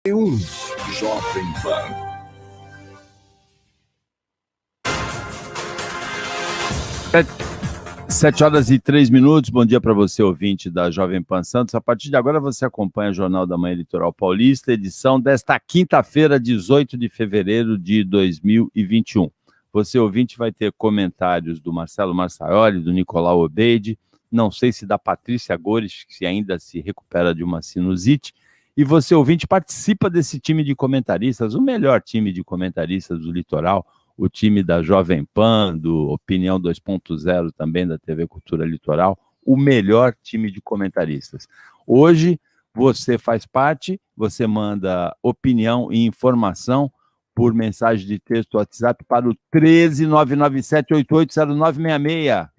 Um Jovem Pan. Sete horas e 3 minutos. Bom dia para você, ouvinte da Jovem Pan Santos. A partir de agora você acompanha o Jornal da Manhã Litoral Paulista, edição desta quinta-feira, 18 de fevereiro de 2021. Você, ouvinte, vai ter comentários do Marcelo Marçaioli, do Nicolau Obeide, não sei se da Patrícia Gores, que ainda se recupera de uma sinusite. E você, ouvinte, participa desse time de comentaristas, o melhor time de comentaristas do Litoral, o time da Jovem Pan, do Opinião 2.0 também da TV Cultura Litoral, o melhor time de comentaristas. Hoje você faz parte, você manda opinião e informação por mensagem de texto WhatsApp para o 13997880966.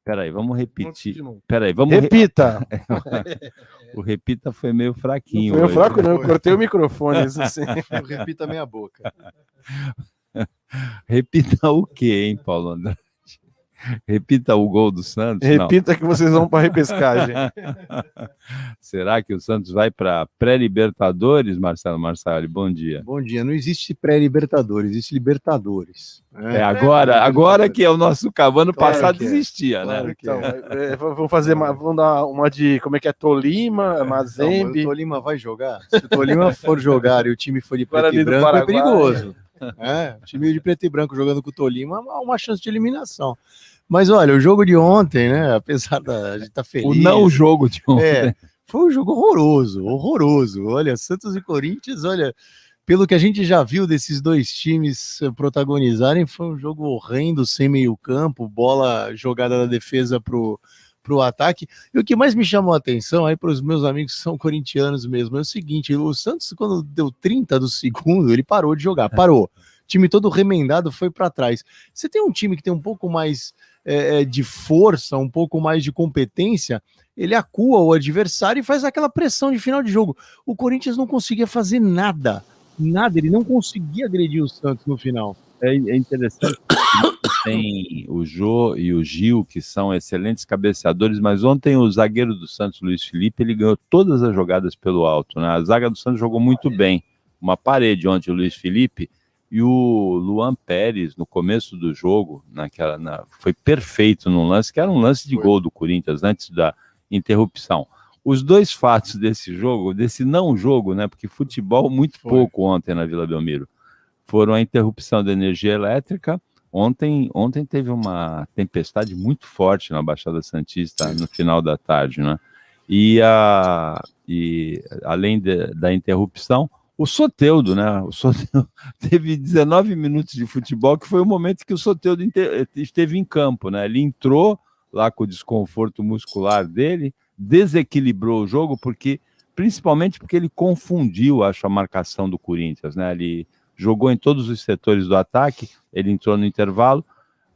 Peraí, vamos repetir. Peraí, vamos repita. O repita foi meio fraquinho. Não foi fraco, não. Eu cortei o microfone. Assim. Repita meia boca. Repita o quê, hein, Paulo Andrade? Repita o gol do Santos? Repita não. Que vocês vão para a repescagem. Será que o Santos vai para pré-Libertadores, Marcelo Marçaioli? Bom dia. Bom dia. Não existe pré-Libertadores, existe Libertadores. Agora que é o nosso ano passado que existia, claro né? Então, vamos dar uma de, como é que é, Tolima, Mazembe. O Tolima vai jogar? Se o Tolima for jogar e o time for de preto e branco, é perigoso. O time de preto e branco jogando com o Tolima há uma chance de eliminação. Mas olha, o jogo de ontem, né? Apesar da gente estar feliz. O não jogo de ontem. Foi um jogo horroroso. Olha, Santos e Corinthians, olha, pelo que a gente já viu desses dois times protagonizarem, foi um jogo horrendo, sem meio campo, bola jogada da defesa pro ataque. E o que mais me chamou a atenção aí para os meus amigos que são corintianos mesmo, é o seguinte: o Santos, quando deu 30 do segundo, ele parou de jogar, parou. O time todo remendado foi para trás. Você tem um time que tem um pouco mais de força, um pouco mais de competência, ele acua o adversário e faz aquela pressão de final de jogo. O Corinthians não conseguia fazer nada, ele não conseguia agredir o Santos no final. É interessante que tem o Jô e o Gil, que são excelentes cabeceadores, mas ontem o zagueiro do Santos, Luiz Felipe, ele ganhou todas as jogadas pelo alto, né? A zaga do Santos jogou muito bem, uma parede ontem o Luiz Felipe, e o Luan Pérez, no começo do jogo, foi perfeito num lance, que era um lance de gol do Corinthians, antes da interrupção. Os dois fatos desse jogo, desse não jogo, né? Porque futebol muito pouco ontem na Vila Belmiro, foram a interrupção da energia elétrica. Ontem teve uma tempestade muito forte na Baixada Santista no final da tarde, né? E além da interrupção, o Soteldo, né? O Soteldo teve 19 minutos de futebol, que foi o momento que o Soteldo esteve em campo, né? Ele entrou lá com o desconforto muscular dele, desequilibrou o jogo, principalmente porque ele confundiu, acho, a marcação do Corinthians, né? Ele jogou em todos os setores do ataque, ele entrou no intervalo,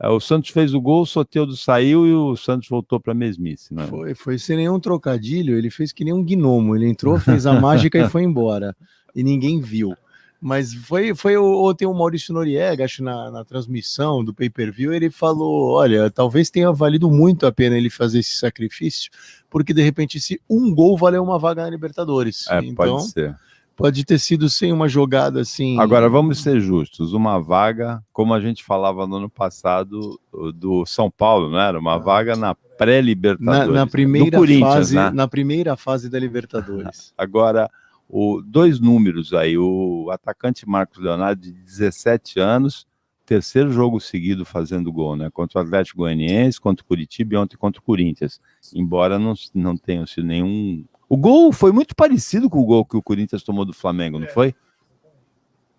o Santos fez o gol, o Soteldo saiu e o Santos voltou para a mesmice, né? Foi sem nenhum trocadilho, ele fez que nem um gnomo, ele entrou, fez a mágica e foi embora, e ninguém viu. Mas tem o Maurício Noriega, acho, na transmissão do pay-per-view, ele falou, olha, talvez tenha valido muito a pena ele fazer esse sacrifício, porque de repente esse um gol valeu uma vaga na Libertadores. Então, pode ser. Pode ter sido sem uma jogada assim. Agora, vamos ser justos, uma vaga, como a gente falava no ano passado do São Paulo, não era? Uma vaga na pré-Libertadores. Na primeira fase, né? Na primeira fase da Libertadores. Agora, dois números aí, o atacante Marcos Leonardo, de 17 anos, terceiro jogo seguido fazendo gol, né? Contra o Atlético Goianiense, contra o Curitiba e ontem contra o Corinthians. Embora não tenha sido nenhum... O gol foi muito parecido com o gol que o Corinthians tomou do Flamengo, não foi?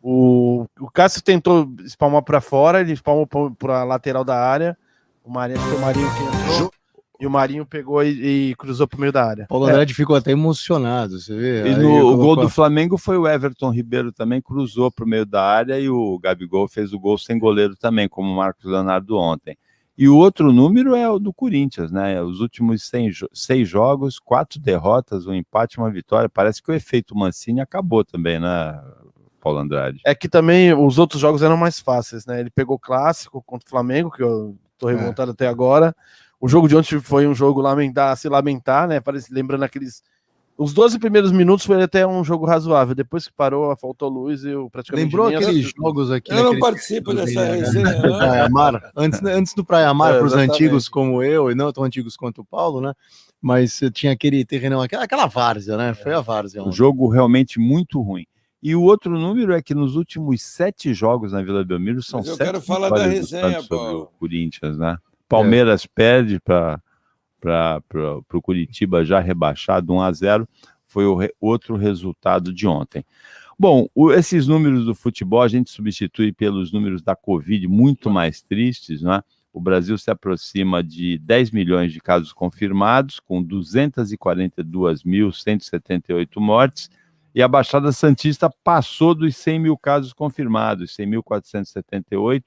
O Cássio tentou espalmar para fora, ele espalmou para a lateral da área, o Marinho que entrou, e o Marinho pegou e cruzou para o meio da área. Paulo Andrade ficou até emocionado, você vê? E o gol do Flamengo foi o Everton Ribeiro também, cruzou para o meio da área, e o Gabigol fez o gol sem goleiro também, como o Marcos Leonardo ontem. E o outro número é o do Corinthians, né? Os últimos 6 jogos, 4 derrotas, um empate, uma vitória. Parece que o efeito Mancini acabou também, né, Paulo Andrade? É que também os outros jogos eram mais fáceis, né? Ele pegou o clássico contra o Flamengo, que eu tô revoltado até agora. O jogo de ontem foi um jogo se lamentar, né? Lembrando aqueles Os 12 primeiros minutos foi até um jogo razoável. Depois que parou, faltou luz e eu praticamente Lembrou nem aqueles assisti. jogos aqui? Eu não naquele- participo dessa resenha, não. Praia Mar, antes do Praia Mar, para os exatamente. antigos como eu, e não tão antigos quanto o Paulo, né? Mas tinha aquele terrenão, aquela várzea, né? Foi a várzea. Um jogo realmente muito ruim. E o outro número é que nos últimos 7 jogos na Vila Belmiro são Mas eu 7 quero falar da vitórias do resenha, Santos sobre Paulo. o Corinthians, né? Palmeiras perde para o Curitiba já rebaixado 1-0. Foi o outro resultado de ontem. Bom, esses números do futebol a gente substitui pelos números da Covid, muito mais tristes, né? O Brasil se aproxima de 10 milhões de casos confirmados, com 242.178 mortes, e a Baixada Santista passou dos 100 mil casos confirmados, 100.478,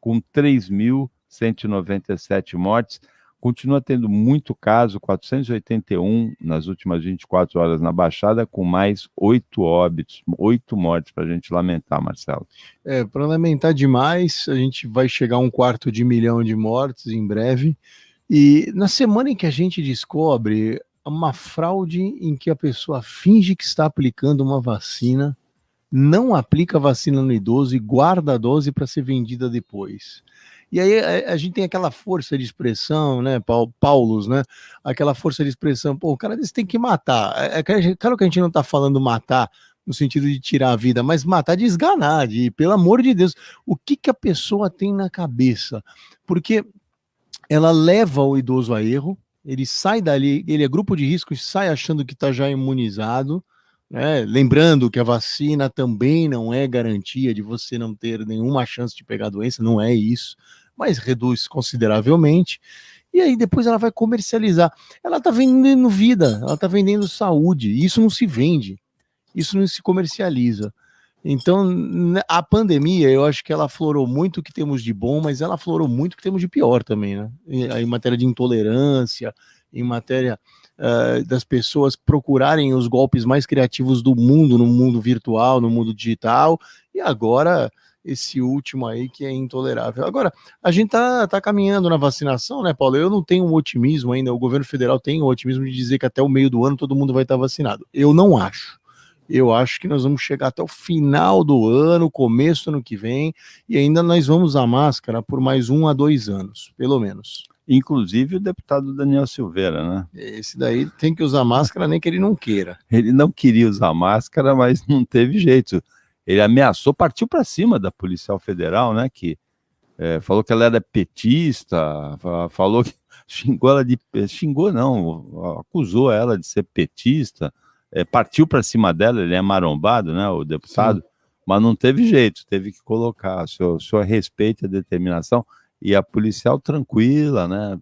com 3.197 mortes. Continua tendo muito caso, 481 nas últimas 24 horas na Baixada, com mais 8 óbitos, 8 mortes para a gente lamentar, Marcelo. Para lamentar demais, a gente vai chegar a 250.000 de mortes em breve. E na semana em que a gente descobre uma fraude em que a pessoa finge que está aplicando uma vacina, não aplica a vacina no idoso e guarda a dose para ser vendida depois. E aí a gente tem aquela força de expressão, né, Paulos, né? Aquela força de expressão, pô, o cara desse tem que matar. Claro que a gente não está falando matar no sentido de tirar a vida, mas matar de esganar, pelo amor de Deus, o que a pessoa tem na cabeça? Porque ela leva o idoso a erro, ele sai dali, ele é grupo de risco e sai achando que está já imunizado, né? Lembrando que a vacina também não é garantia de você não ter nenhuma chance de pegar a doença, não é isso, mas reduz consideravelmente. E aí depois ela vai comercializar. Ela está vendendo vida, ela está vendendo saúde, isso não se vende, isso não se comercializa. Então, a pandemia, eu acho que ela aflorou muito o que temos de bom, mas ela aflorou muito o que temos de pior também, né? Em matéria de intolerância, em matéria das pessoas procurarem os golpes mais criativos do mundo, no mundo virtual, no mundo digital, e agora esse último aí que é intolerável. Agora, a gente tá caminhando na vacinação, né, Paulo? Eu não tenho um otimismo ainda, o governo federal tem o otimismo de dizer que até o meio do ano todo mundo vai estar vacinado. Eu não acho. Eu acho que nós vamos chegar até o final do ano, começo do ano que vem, e ainda nós vamos usar máscara por mais 1 a 2 anos, pelo menos. Inclusive o deputado Daniel Silveira, né? Esse daí tem que usar máscara nem que ele não queira. Ele não queria usar máscara, mas não teve jeito. Ele ameaçou, partiu para cima da policial federal, né? Que falou que ela era petista, falou que xingou ela de... Xingou não, acusou ela de ser petista, partiu para cima dela, ele é marombado, né? O deputado, sim. Mas não teve jeito, teve que colocar, o senhor respeita a determinação, e a policial tranquila, né?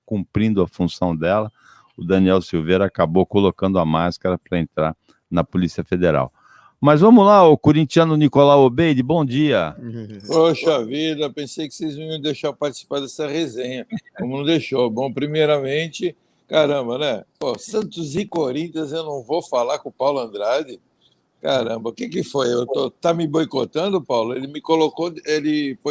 Cumprindo a função dela, o Daniel Silveira acabou colocando a máscara para entrar na Polícia Federal. Mas vamos lá, o corintiano Nicolau Obeide, bom dia. Poxa vida, pensei que vocês não iam deixar eu participar dessa resenha, como não deixou. Bom, primeiramente, caramba, né? Pô, Santos e Corinthians, eu não vou falar com o Paulo Andrade. Caramba, o que foi? Tá me boicotando, Paulo? Ele me colocou,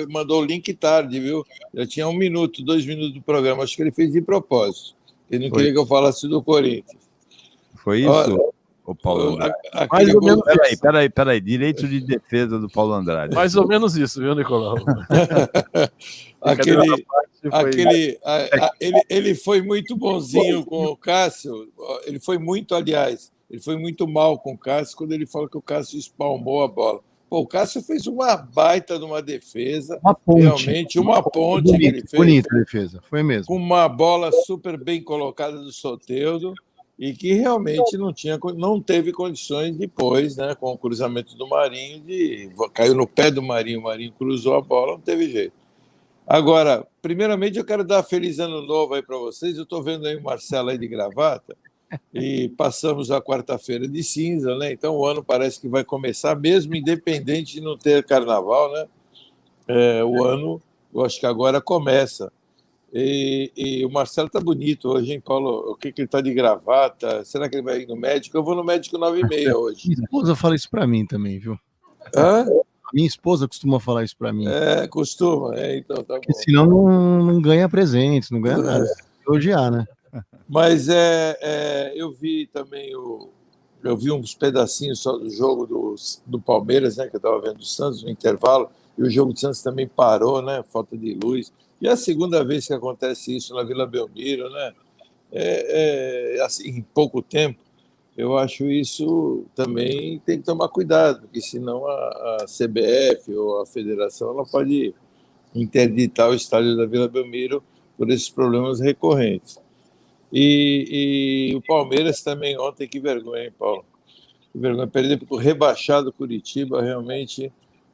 mandou o link tarde, viu? Já tinha 1 minuto, 2 minutos do programa, acho que ele fez de propósito. Ele não queria que eu falasse do Corinthians. Foi isso? Olha, o Paulo Andrade. Mais ou menos Peraí, direito de defesa do Paulo Andrade. Mais ou menos isso, viu, Nicolau? Ele foi muito bonzinho com o Cássio, ele foi muito mal com o Cássio quando ele falou que o Cássio espalmou a bola. Pô, o Cássio fez uma baita de uma defesa, realmente uma ponte que ele fez. Bonita defesa, foi mesmo. Com uma bola super bem colocada do Soteldo, e que realmente não teve condições depois, né, com o cruzamento do Marinho, caiu no pé do Marinho, o Marinho cruzou a bola, não teve jeito. Agora, primeiramente, eu quero dar feliz ano novo aí para vocês. Eu estou vendo aí o Marcelo aí de gravata, e passamos a quarta-feira de cinza, né? Então o ano parece que vai começar, mesmo independente de não ter carnaval, né? O ano, eu acho que agora começa. E o Marcelo está bonito hoje, hein, Paulo? O que ele está de gravata? Será que ele vai ir no médico? Eu vou no médico 9h30 hoje. Minha esposa fala isso para mim também, viu? Hã? Minha esposa costuma falar isso para mim. Costuma. Então tá bom. Porque senão não ganha presentes, não ganha nada. Elogiar, né? Mas eu vi também eu vi uns pedacinhos só do jogo do Palmeiras, né, que eu estava vendo do Santos no intervalo, e o jogo do Santos também parou, né, falta de luz. E é a segunda vez que acontece isso na Vila Belmiro, né? Assim, em pouco tempo. Eu acho isso também tem que tomar cuidado, porque senão a CBF ou a federação ela pode interditar o estádio da Vila Belmiro por esses problemas recorrentes. E o Palmeiras também ontem, que vergonha, hein, Paulo? Que vergonha. Perder para o rebaixado Curitiba realmente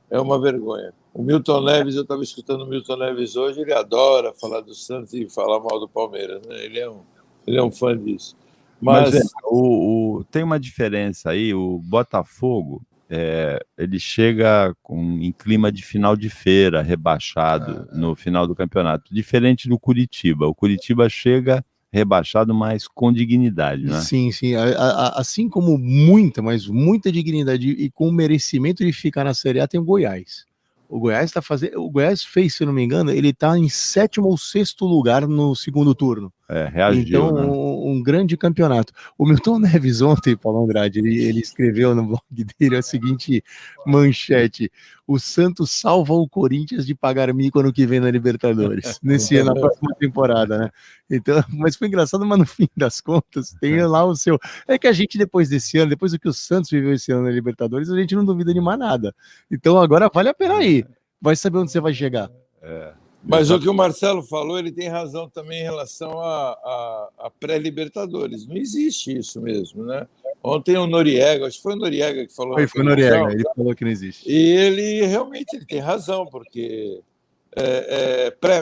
é uma vergonha. O Milton Neves, eu estava escutando o Milton Neves hoje, ele adora falar do Santos e falar mal do Palmeiras, né? Ele é um fã disso. Mas tem uma diferença aí, o Botafogo, ele chega em clima de final de feira, rebaixado no final do campeonato, diferente do Curitiba. O Curitiba chega rebaixado, mas com dignidade, né? Sim, sim. Assim como muita, mas muita dignidade e com o merecimento de ficar na Série A, tem o Goiás. O Goiás fez, se eu não me engano, ele está em 7º ou 6º lugar no segundo turno. Reagiu, então, né? um grande campeonato. O Milton Neves ontem, Paulo Andrade, ele escreveu no blog dele a seguinte manchete: o Santos salva o Corinthians de pagar mico ano que vem na Libertadores, nesse ano, na próxima temporada, né? Então, mas foi engraçado, mas no fim das contas, tem lá o seu... É que a gente, depois desse ano, depois do que o Santos viveu esse ano na Libertadores, a gente não duvida de mais nada. Então, agora vale a pena ir. Vai saber onde você vai chegar. Mas o que o Marcelo falou, ele tem razão também em relação a pré-Libertadores. Não existe isso mesmo, né? Ontem o Noriega, acho que foi o Noriega que falou. Foi o Noriega, ele falou que não existe. E ele realmente tem razão, porque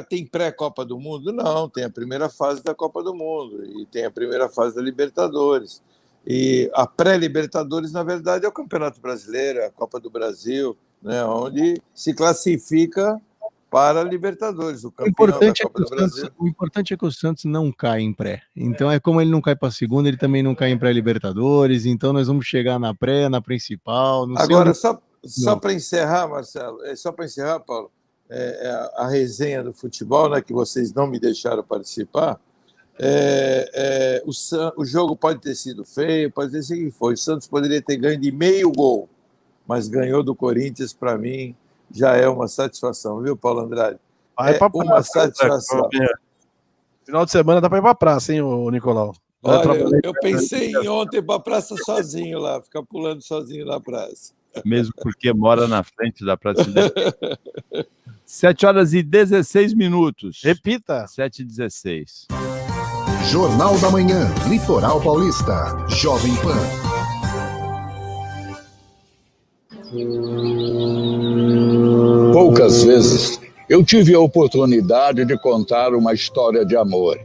tem pré-Copa do Mundo? Não, tem a primeira fase da Copa do Mundo e tem a primeira fase da Libertadores. E a pré-Libertadores, na verdade, é o Campeonato Brasileiro, é a Copa do Brasil, né, onde se classifica para a Libertadores, o campeão da Copa do Brasil. O importante é que o Santos não cai em pré. Então é como ele não cai para a segunda, ele também não cai em pré-Libertadores. Então nós vamos chegar na pré, na principal. Agora, só para encerrar, Marcelo, só para encerrar, Paulo, a resenha do futebol, né, que vocês não me deixaram participar. O jogo pode ter sido feio, pode ter sido que foi. O Santos poderia ter ganho de meio gol, mas ganhou do Corinthians, para mim. Já é uma satisfação, viu, Paulo Andrade? Uma satisfação. Final de semana dá para ir para a praça, hein, Nicolau? Olha, eu pensei em ontem para a praça sozinho lá, ficar pulando sozinho na praça. Mesmo porque mora na frente da praça. 7h16. Repita. 7h16. Jornal da Manhã, Litoral Paulista, Jovem Pan. Poucas vezes eu tive a oportunidade de contar uma história de amor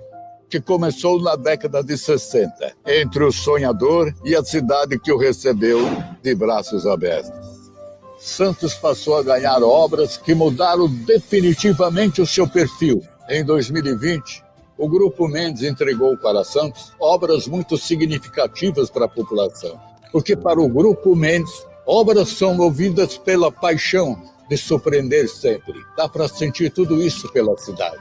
que começou na década de 60, entre o sonhador e a cidade que o recebeu de braços abertos. Santos passou a ganhar obras que mudaram definitivamente o seu perfil. Em 2020, o Grupo Mendes entregou para Santos obras muito significativas para a população, porque para o Grupo Mendes, obras são movidas pela paixão de surpreender sempre. Dá para sentir tudo isso pela cidade.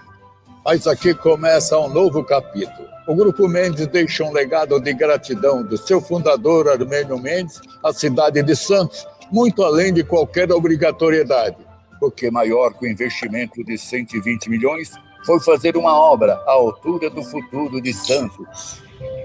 Mas aqui começa um novo capítulo. O Grupo Mendes deixa um legado de gratidão do seu fundador, Armênio Mendes, à cidade de Santos, muito além de qualquer obrigatoriedade. Porque maior que o investimento de 120 milhões foi fazer uma obra à altura do futuro de Santos.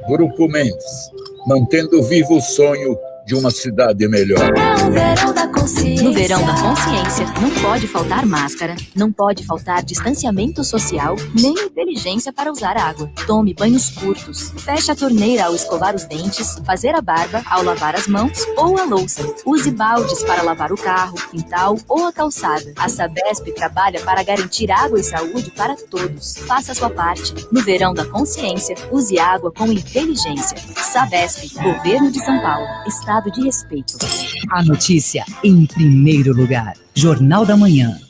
Grupo Mendes, mantendo vivo o sonho de uma cidade melhor. No verão da consciência, não pode faltar máscara, não pode faltar distanciamento social, nem inteligência para usar água. Tome banhos curtos, feche a torneira ao escovar os dentes, fazer a barba, ao lavar as mãos ou a louça. Use baldes para lavar o carro, quintal ou a calçada. A Sabesp trabalha para garantir água e saúde para todos. Faça a sua parte. No verão da consciência, use água com inteligência. Sabesp, Governo de São Paulo. Estado de respeito. A notícia em primeiro lugar. Jornal da Manhã.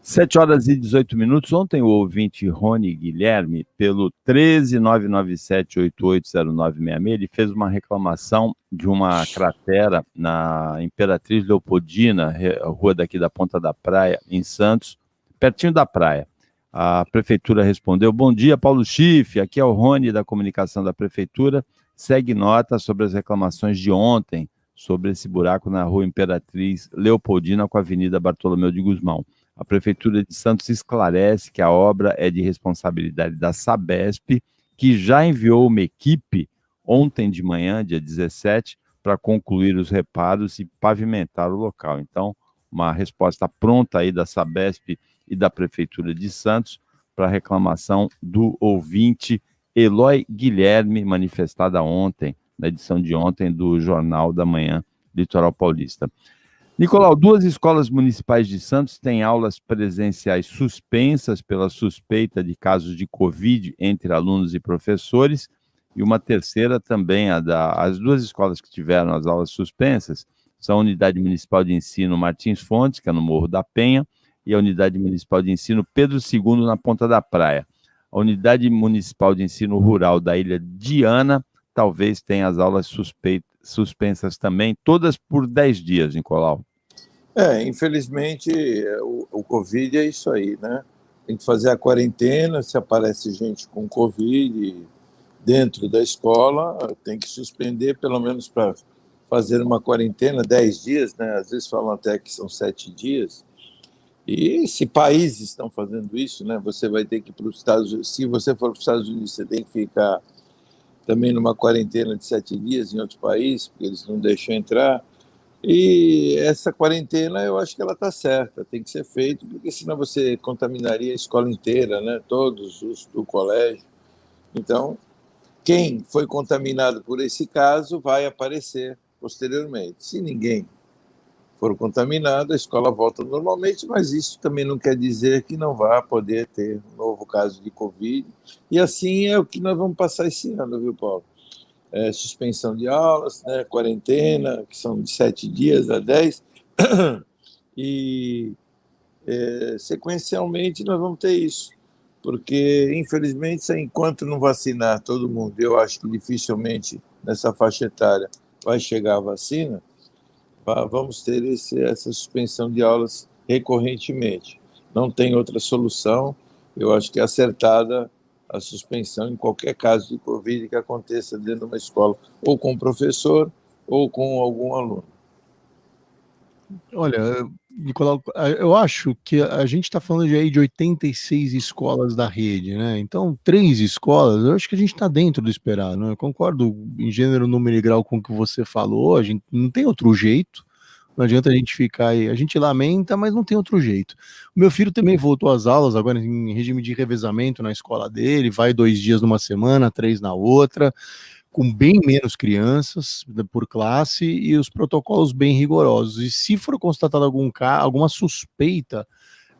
7h18. Ontem o ouvinte Rony Guilherme, pelo 13997880966, ele fez uma reclamação de uma cratera na Imperatriz Leopoldina, rua daqui da Ponta da Praia, em Santos, pertinho da praia. A prefeitura respondeu: bom dia, Paulo Schiff, aqui é o Rony da comunicação da prefeitura, segue nota sobre as reclamações de ontem, sobre esse buraco na rua Imperatriz Leopoldina com a Avenida Bartolomeu de Gusmão. A Prefeitura de Santos esclarece que a obra é de responsabilidade da Sabesp, que já enviou uma equipe ontem de manhã, dia 17, para concluir os reparos e pavimentar o local. Então, uma resposta pronta aí da Sabesp e da Prefeitura de Santos para a reclamação do ouvinte Eloy Guilherme, manifestada ontem, na edição de ontem do Jornal da Manhã Litoral Paulista. Nicolau, 2 escolas municipais de Santos têm aulas presenciais suspensas pela suspeita de casos de Covid entre alunos e professores, e uma terceira também, as 2 escolas que tiveram as aulas suspensas são a Unidade Municipal de Ensino Martins Fontes, que é no Morro da Penha, e a Unidade Municipal de Ensino Pedro II, na Ponta da Praia. A Unidade Municipal de Ensino Rural da Ilha Diana talvez tenha as aulas suspensas também, todas por 10 dias, Nicolau. Infelizmente, o Covid é isso aí, né? Tem que fazer a quarentena, se aparece gente com Covid dentro da escola, tem que suspender pelo menos para fazer uma quarentena, 10 dias, né? Às vezes falam até que são 7 dias. E se países estão fazendo isso, né? Você vai ter que ir para os Estados Unidos, se você for para os Estados Unidos, você tem que ficar também numa quarentena de 7 dias em outro país, porque eles não deixam entrar. E essa quarentena, eu acho que ela está certa, tem que ser feita, porque senão você contaminaria a escola inteira, né? Todos os do colégio. Então, quem foi contaminado por esse caso vai aparecer posteriormente. Se ninguém for contaminado, a escola volta normalmente, mas isso também não quer dizer que não vá poder ter um novo caso de Covid. E assim é o que nós vamos passar esse ano, viu, Paulo? Suspensão de aulas, né, quarentena, que são de 7 dias a 10, e sequencialmente nós vamos ter isso, porque infelizmente enquanto não vacinar todo mundo, eu acho que dificilmente nessa faixa etária vai chegar a vacina, vamos ter essa suspensão de aulas recorrentemente. Não tem outra solução, eu acho que é acertada a suspensão em qualquer caso de Covid que aconteça dentro de uma escola, ou com o professor, ou com algum aluno. Olha, Nicolau, eu acho que a gente está falando de 86 escolas da rede, né? Então, 3 escolas, eu acho que a gente está dentro do esperado, né? Eu concordo em gênero, número e grau com o que você falou, a gente não tem outro jeito. Não adianta a gente ficar aí, a gente lamenta, mas não tem outro jeito. O meu filho também voltou às aulas, agora em regime de revezamento na escola dele, vai 2 dias numa semana, 3 na outra, com bem menos crianças por classe e os protocolos bem rigorosos. E se for constatado alguma suspeita,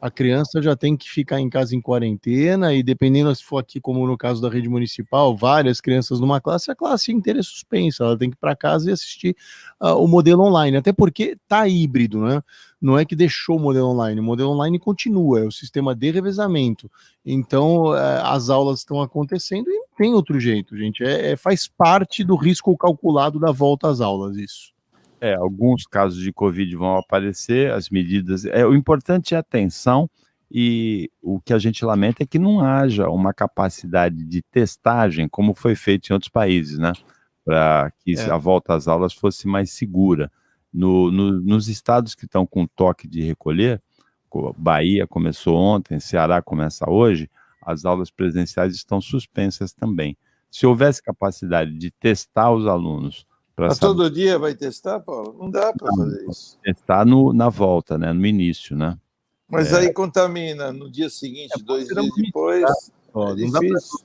a criança já tem que ficar em casa em quarentena, e dependendo se for aqui, como no caso da rede municipal, várias crianças numa classe, a classe inteira é suspensa, ela tem que ir para casa e assistir o modelo online, até porque tá híbrido, né? Não é que deixou o modelo online continua, é o sistema de revezamento. Então, as aulas estão acontecendo e não tem outro jeito, gente, faz parte do risco calculado da volta às aulas, isso. Alguns casos de Covid vão aparecer, as medidas... o importante é a atenção, e o que a gente lamenta é que não haja uma capacidade de testagem, como foi feito em outros países, né? Para que a volta às aulas fosse mais segura. Nos estados que estão com toque de recolher, Bahia começou ontem, Ceará começa hoje, as aulas presenciais estão suspensas também. Se houvesse capacidade de testar os alunos... Mas todo dia vai testar, Paulo? Não dá para fazer isso. Testar na volta, né? No início, né? Mas aí contamina no dia seguinte, 2 dias depois, é difícil.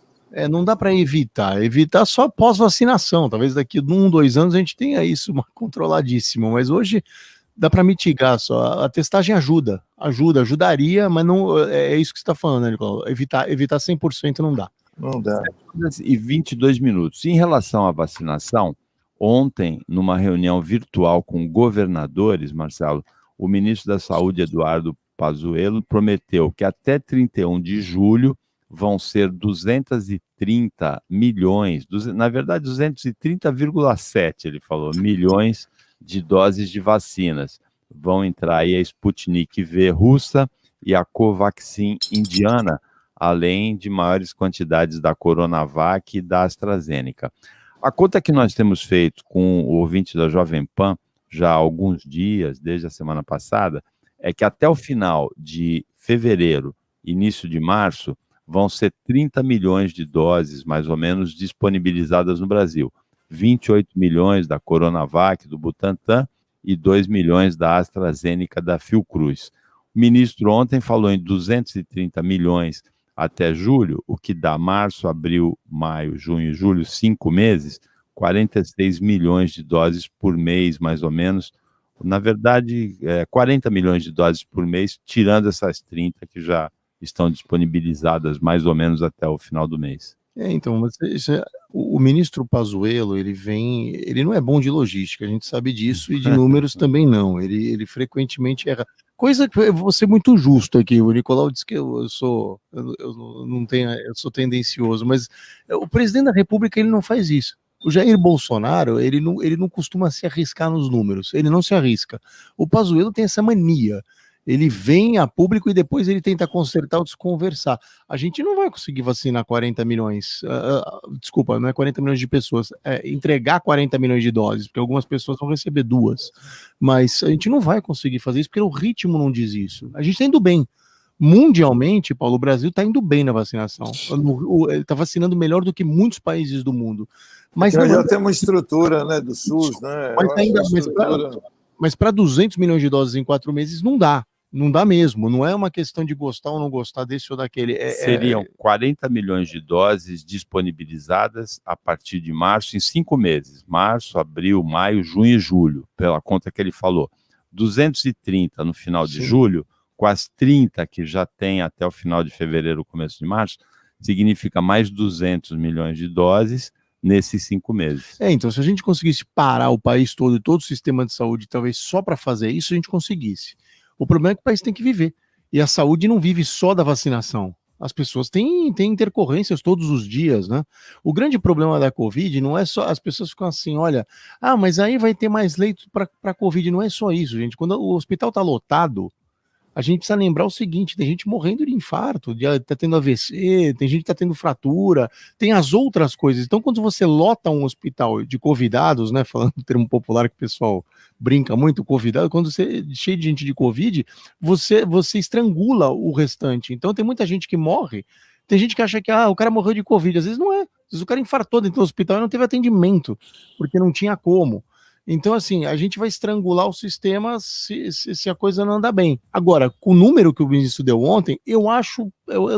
Não dá para evitar só pós-vacinação, talvez daqui a 1, 2 anos a gente tenha isso controladíssimo, mas hoje dá para mitigar só, a testagem ajudaria, mas não é isso que você está falando, né, Nicolau? Evitar 100% não dá. Não dá. E 22 minutos. Em relação à vacinação, ontem, numa reunião virtual com governadores, Marcelo, o ministro da Saúde, Eduardo Pazuello, prometeu que até 31 de julho vão ser 230 milhões, na verdade 230,7, ele falou, milhões de doses de vacinas. Vão entrar aí a Sputnik V russa e a Covaxin indiana além de maiores quantidades da Coronavac e da AstraZeneca. A conta que nós temos feito com o ouvinte da Jovem Pan já há alguns dias, desde a semana passada, é que até o final de fevereiro, início de março, vão ser 30 milhões de doses, mais ou menos, disponibilizadas no Brasil. 28 milhões da Coronavac, do Butantan, e 2 milhões da AstraZeneca, da Fiocruz. O ministro ontem falou em 230 milhões até julho, o que dá março, abril, maio, junho e julho, 5 meses, 46 milhões de doses por mês, mais ou menos. Na verdade, 40 milhões de doses por mês, tirando essas 30 que já estão disponibilizadas mais ou menos até o final do mês. Então, o ministro Pazuello, ele não é bom de logística, a gente sabe disso, e de números também não, ele frequentemente erra. Coisa que eu vou ser muito justo aqui, o Nicolau disse que eu sou tendencioso, mas o presidente da República, ele não faz isso. O Jair Bolsonaro, ele não costuma se arriscar nos números, ele não se arrisca. O Pazuello tem essa mania. Ele vem a público e depois ele tenta consertar ou desconversar. A gente não vai conseguir vacinar 40 milhões, desculpa, não é 40 milhões de pessoas, é entregar 40 milhões de doses, porque algumas pessoas vão receber 2, mas a gente não vai conseguir fazer isso porque o ritmo não diz isso. A gente está indo bem. Mundialmente, Paulo, o Brasil está indo bem na vacinação. Ele está vacinando melhor do que muitos países do mundo. Mas já tem uma estrutura, né, do SUS, né? Mas para 200 milhões de doses em 4 meses não dá. Não dá mesmo, não é uma questão de gostar ou não gostar desse ou daquele. Seriam 40 milhões de doses disponibilizadas a partir de março, em 5 meses. Março, abril, maio, junho e julho, pela conta que ele falou. 230 no final de julho, com as 30 que já tem até o final de fevereiro, começo de março, significa mais 200 milhões de doses nesses 5 meses. Então, se a gente conseguisse parar o país todo e todo o sistema de saúde, talvez só para fazer isso, a gente conseguisse. O problema é que o país tem que viver. E a saúde não vive só da vacinação. As pessoas têm intercorrências todos os dias, né? O grande problema da Covid não é só... As pessoas ficam assim, olha... mas aí vai ter mais leitos para Covid. Não é só isso, gente. Quando o hospital está lotado, a gente precisa lembrar o seguinte, tem gente morrendo de infarto, tá tendo AVC, tem gente que tá tendo fratura, tem as outras coisas. Então, quando você lota um hospital de convidados, né, falando o termo popular que o pessoal brinca muito, convidado, quando você cheio de gente de Covid, você estrangula o restante. Então, tem muita gente que morre, tem gente que acha que o cara morreu de Covid, às vezes não é. Às vezes o cara infartou dentro do hospital e não teve atendimento, porque não tinha como. Então, assim, a gente vai estrangular o sistema se a coisa não andar bem. Agora, com o número que o ministro deu ontem, eu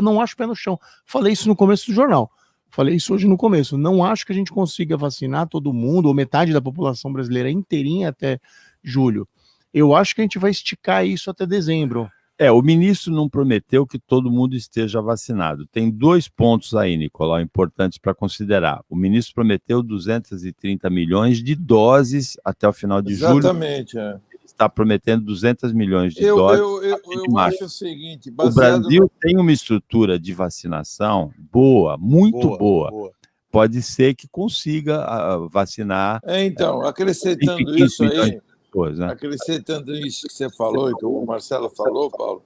não acho pé no chão. Falei isso no começo do jornal. Falei isso hoje no começo. Não acho que a gente consiga vacinar todo mundo, ou metade da população brasileira inteirinha até julho. Eu acho que a gente vai esticar isso até dezembro. O ministro não prometeu que todo mundo esteja vacinado. Tem 2 pontos aí, Nicolau, importantes para considerar. O ministro prometeu 230 milhões de doses até o final de julho. Exatamente, Ele está prometendo 200 milhões de doses. Eu acho o seguinte... O Brasil tem uma estrutura de vacinação boa, muito boa. Pode ser que consiga vacinar... Então, acrescentando isso aí... Acrescentando isso que você falou e que o Marcelo falou, Paulo,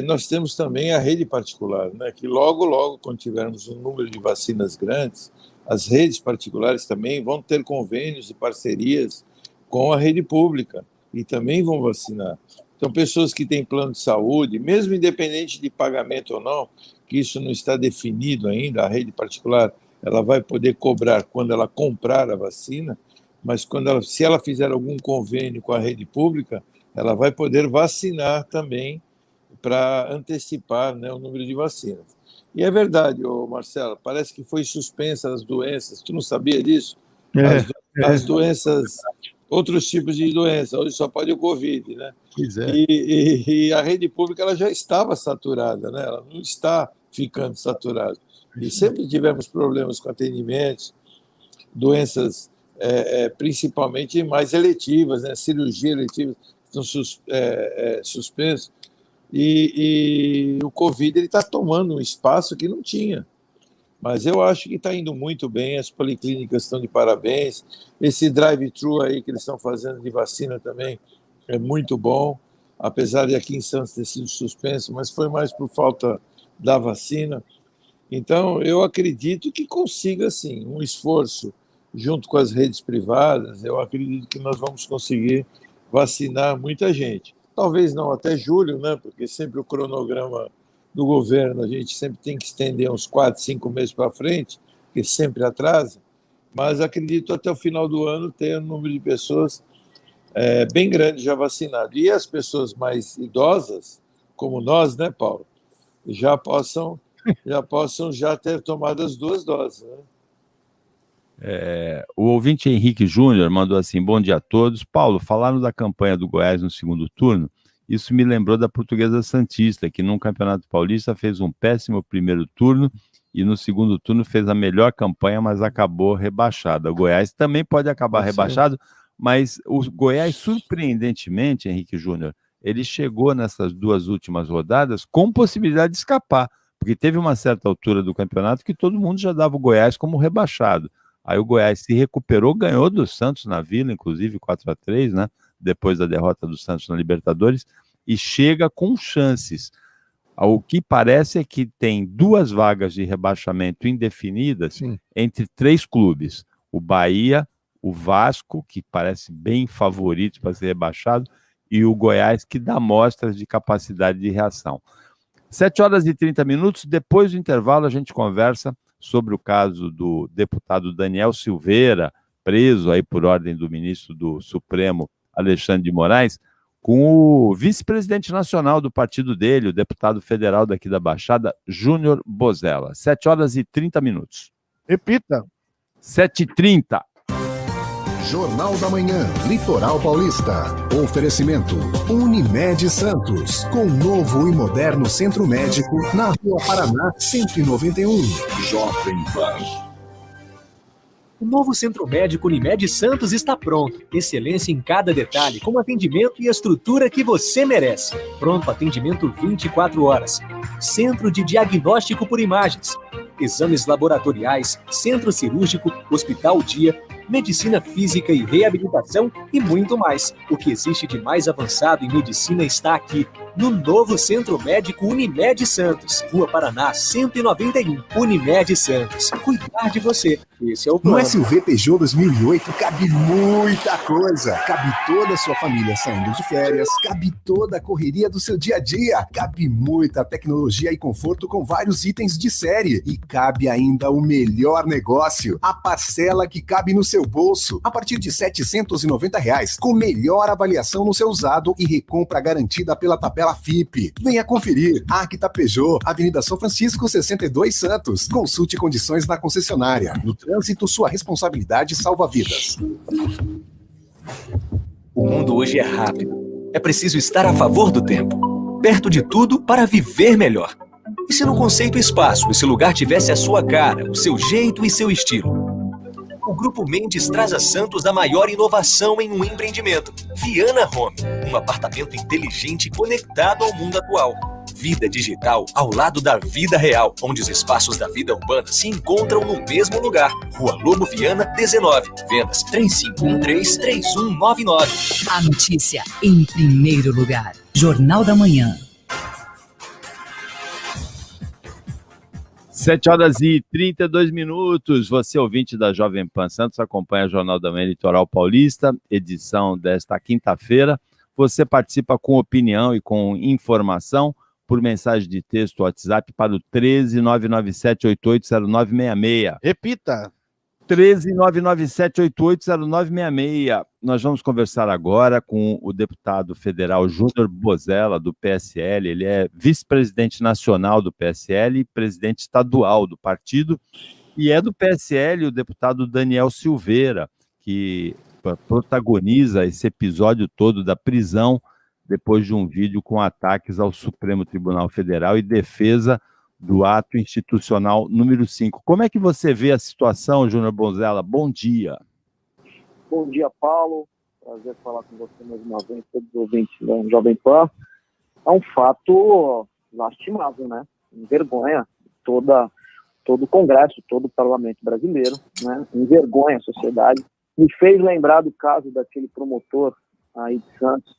nós temos também a rede particular, né? Que logo, quando tivermos um número de vacinas grandes, as redes particulares também vão ter convênios e parcerias com a rede pública e também vão vacinar. Então, pessoas que têm plano de saúde, mesmo independente de pagamento ou não, que isso não está definido ainda, a rede particular ela vai poder cobrar quando ela comprar a vacina, mas se ela fizer algum convênio com a rede pública, ela vai poder vacinar também para antecipar, né, o número de vacinas. E é verdade, Marcelo, parece que foi suspensa as doenças, tu não sabia disso? As doenças, outros tipos de doenças, hoje só pode o Covid, né? Pois é. E a rede pública ela já estava saturada, né? Ela não está ficando saturada. E sempre tivemos problemas com atendimentos, doenças principalmente mais eletivas, né? Cirurgia eletiva estão suspensas, e o Covid está tomando um espaço que não tinha. Mas eu acho que está indo muito bem, as policlínicas estão de parabéns, esse drive-thru aí que eles estão fazendo de vacina também é muito bom, apesar de aqui em Santos ter sido suspenso, mas foi mais por falta da vacina. Então, eu acredito que consiga, sim, um esforço junto com as redes privadas. Eu acredito que nós vamos conseguir vacinar muita gente. Talvez não até julho, né? Porque sempre o cronograma do governo, a gente sempre tem que estender uns 4, 5 meses para frente, porque sempre atrasa, mas acredito até o final do ano ter um número de pessoas bem grande já vacinado. E as pessoas mais idosas, como nós, né, Paulo, já possam ter tomado as 2 doses, né? O ouvinte Henrique Júnior mandou assim: bom dia a todos. Paulo, falaram da campanha do Goiás no segundo turno. Isso me lembrou da Portuguesa Santista, que num Campeonato Paulista fez um péssimo primeiro turno e no segundo turno fez a melhor campanha, mas acabou rebaixado. O Goiás também pode acabar rebaixado, mas o Goiás, surpreendentemente, Henrique Júnior, ele chegou nessas 2 últimas rodadas com possibilidade de escapar, porque teve uma certa altura do campeonato que todo mundo já dava o Goiás como rebaixado. Aí o Goiás se recuperou, ganhou do Santos na Vila, inclusive 4-3, né? Depois da derrota do Santos na Libertadores, e chega com chances. O que parece é que tem 2 vagas de rebaixamento indefinidas entre 3 clubes. O Bahia, o Vasco, que parece bem favorito para ser rebaixado, e o Goiás, que dá mostras de capacidade de reação. 7h30, depois do intervalo a gente conversa sobre o caso do deputado Daniel Silveira, preso aí por ordem do ministro do Supremo, Alexandre de Moraes, com o vice-presidente nacional do partido dele, o deputado federal daqui da Baixada, Júnior Bozella. 7h30. Repita. 7h30. Jornal da Manhã, Litoral Paulista. Oferecimento Unimed Santos, com novo e moderno centro médico na Rua Paraná, 191. Jovem Pan. O novo Centro Médico Unimed Santos está pronto. Excelência em cada detalhe, com atendimento e a estrutura que você merece. Pronto atendimento 24 horas. Centro de Diagnóstico por Imagens. Exames laboratoriais, centro cirúrgico, hospital dia, medicina física e reabilitação e muito mais. O que existe de mais avançado em medicina está aqui, no novo Centro Médico Unimed Santos, Rua Paraná 191. Unimed Santos. Cuidar de você. Esse é o plano. No SUV Peugeot 2008 cabe muita coisa. Cabe toda a sua família saindo de férias, cabe toda a correria do seu dia a dia, cabe muita tecnologia e conforto com vários itens de série e cabe ainda o melhor negócio, a parcela que cabe no seu bolso, a partir de R$ 790, com melhor avaliação no seu usado e recompra garantida pela tabela FIP. Venha conferir. Acta Peugeot, Avenida São Francisco, 62 Santos. Consulte condições na concessionária. No trânsito, sua responsabilidade salva vidas. O mundo hoje é rápido. É preciso estar a favor do tempo. Perto de tudo para viver melhor. E se no conceito espaço esse lugar tivesse a sua cara, o seu jeito e seu estilo? O Grupo Mendes traz a Santos a maior inovação em um empreendimento. Viana Home, um apartamento inteligente conectado ao mundo atual. Vida digital ao lado da vida real, onde os espaços da vida urbana se encontram no mesmo lugar. Rua Lobo Viana, 19. Vendas 3513-3199. A notícia em primeiro lugar. Jornal da Manhã. 7h32. Você, ouvinte da Jovem Pan Santos, acompanha o Jornal da Manhã Litoral Paulista, edição desta quinta-feira. Você participa com opinião e com informação por mensagem de texto WhatsApp para o 13997880966. Repita. 13997880966. Nós vamos conversar agora com o deputado federal Júnior Bozella, do PSL. Ele é vice-presidente nacional do PSL e presidente estadual do partido. E é do PSL o deputado Daniel Silveira, que protagoniza esse episódio todo da prisão depois de um vídeo com ataques ao Supremo Tribunal Federal e defesa do ato institucional número 5. Como é que você vê a situação, Júnior Bozella? Bom dia. Bom dia, Paulo. Prazer falar com você mais uma vez, todos os ouvintes da Jovem Pan. É um fato lastimável, né? Envergonha todo o Congresso, todo o Parlamento brasileiro, né? Envergonha a sociedade. Me fez lembrar do caso daquele promotor aí de Santos,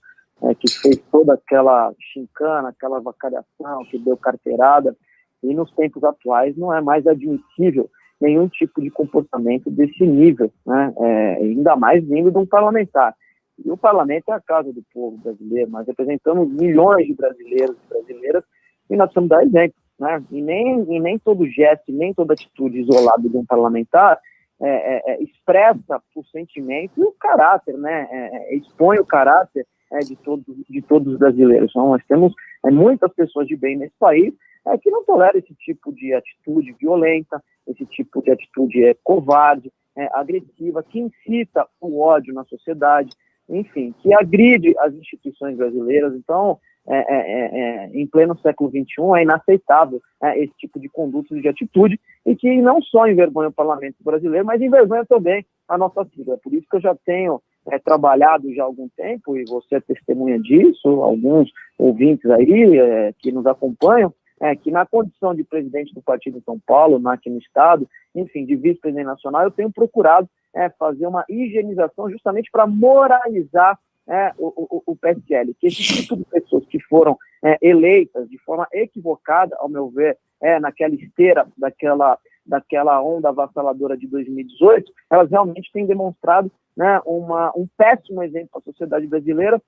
que fez toda aquela chincana, aquela avacalhação, que deu carteirada. E nos tempos atuais não é mais admissível nenhum tipo de comportamento desse nível, né? Ainda mais vindo de um parlamentar. E o parlamento é a casa do povo brasileiro, nós representamos milhões de brasileiros e brasileiras e nós precisamos dar exemplo, né? E nem todo gesto, nem toda atitude isolada de um parlamentar expressa o sentimento e o caráter, né? Expõe o caráter de todos os brasileiros. Então, nós temos muitas pessoas de bem nesse país que não toleram esse tipo de atitude violenta, esse tipo de atitude covarde, agressiva, que incita o ódio na sociedade, enfim, que agride as instituições brasileiras. Então, em pleno século XXI, é inaceitável esse tipo de conduta e de atitude, e que não só envergonha o parlamento brasileiro, mas envergonha também a nossa sigla. Por isso que eu já tenho trabalhado já há algum tempo, e você é testemunha disso, alguns ouvintes aí que nos acompanham, que na condição de presidente do partido em São Paulo, aqui no estado, enfim, de vice-presidente nacional, eu tenho procurado fazer uma higienização justamente para moralizar o PSL, que esse tipo de pessoas que foram eleitas de forma equivocada, ao meu ver, naquela esteira daquela onda avassaladora de 2018, elas realmente têm demonstrado, né, um péssimo exemplo à sociedade brasileira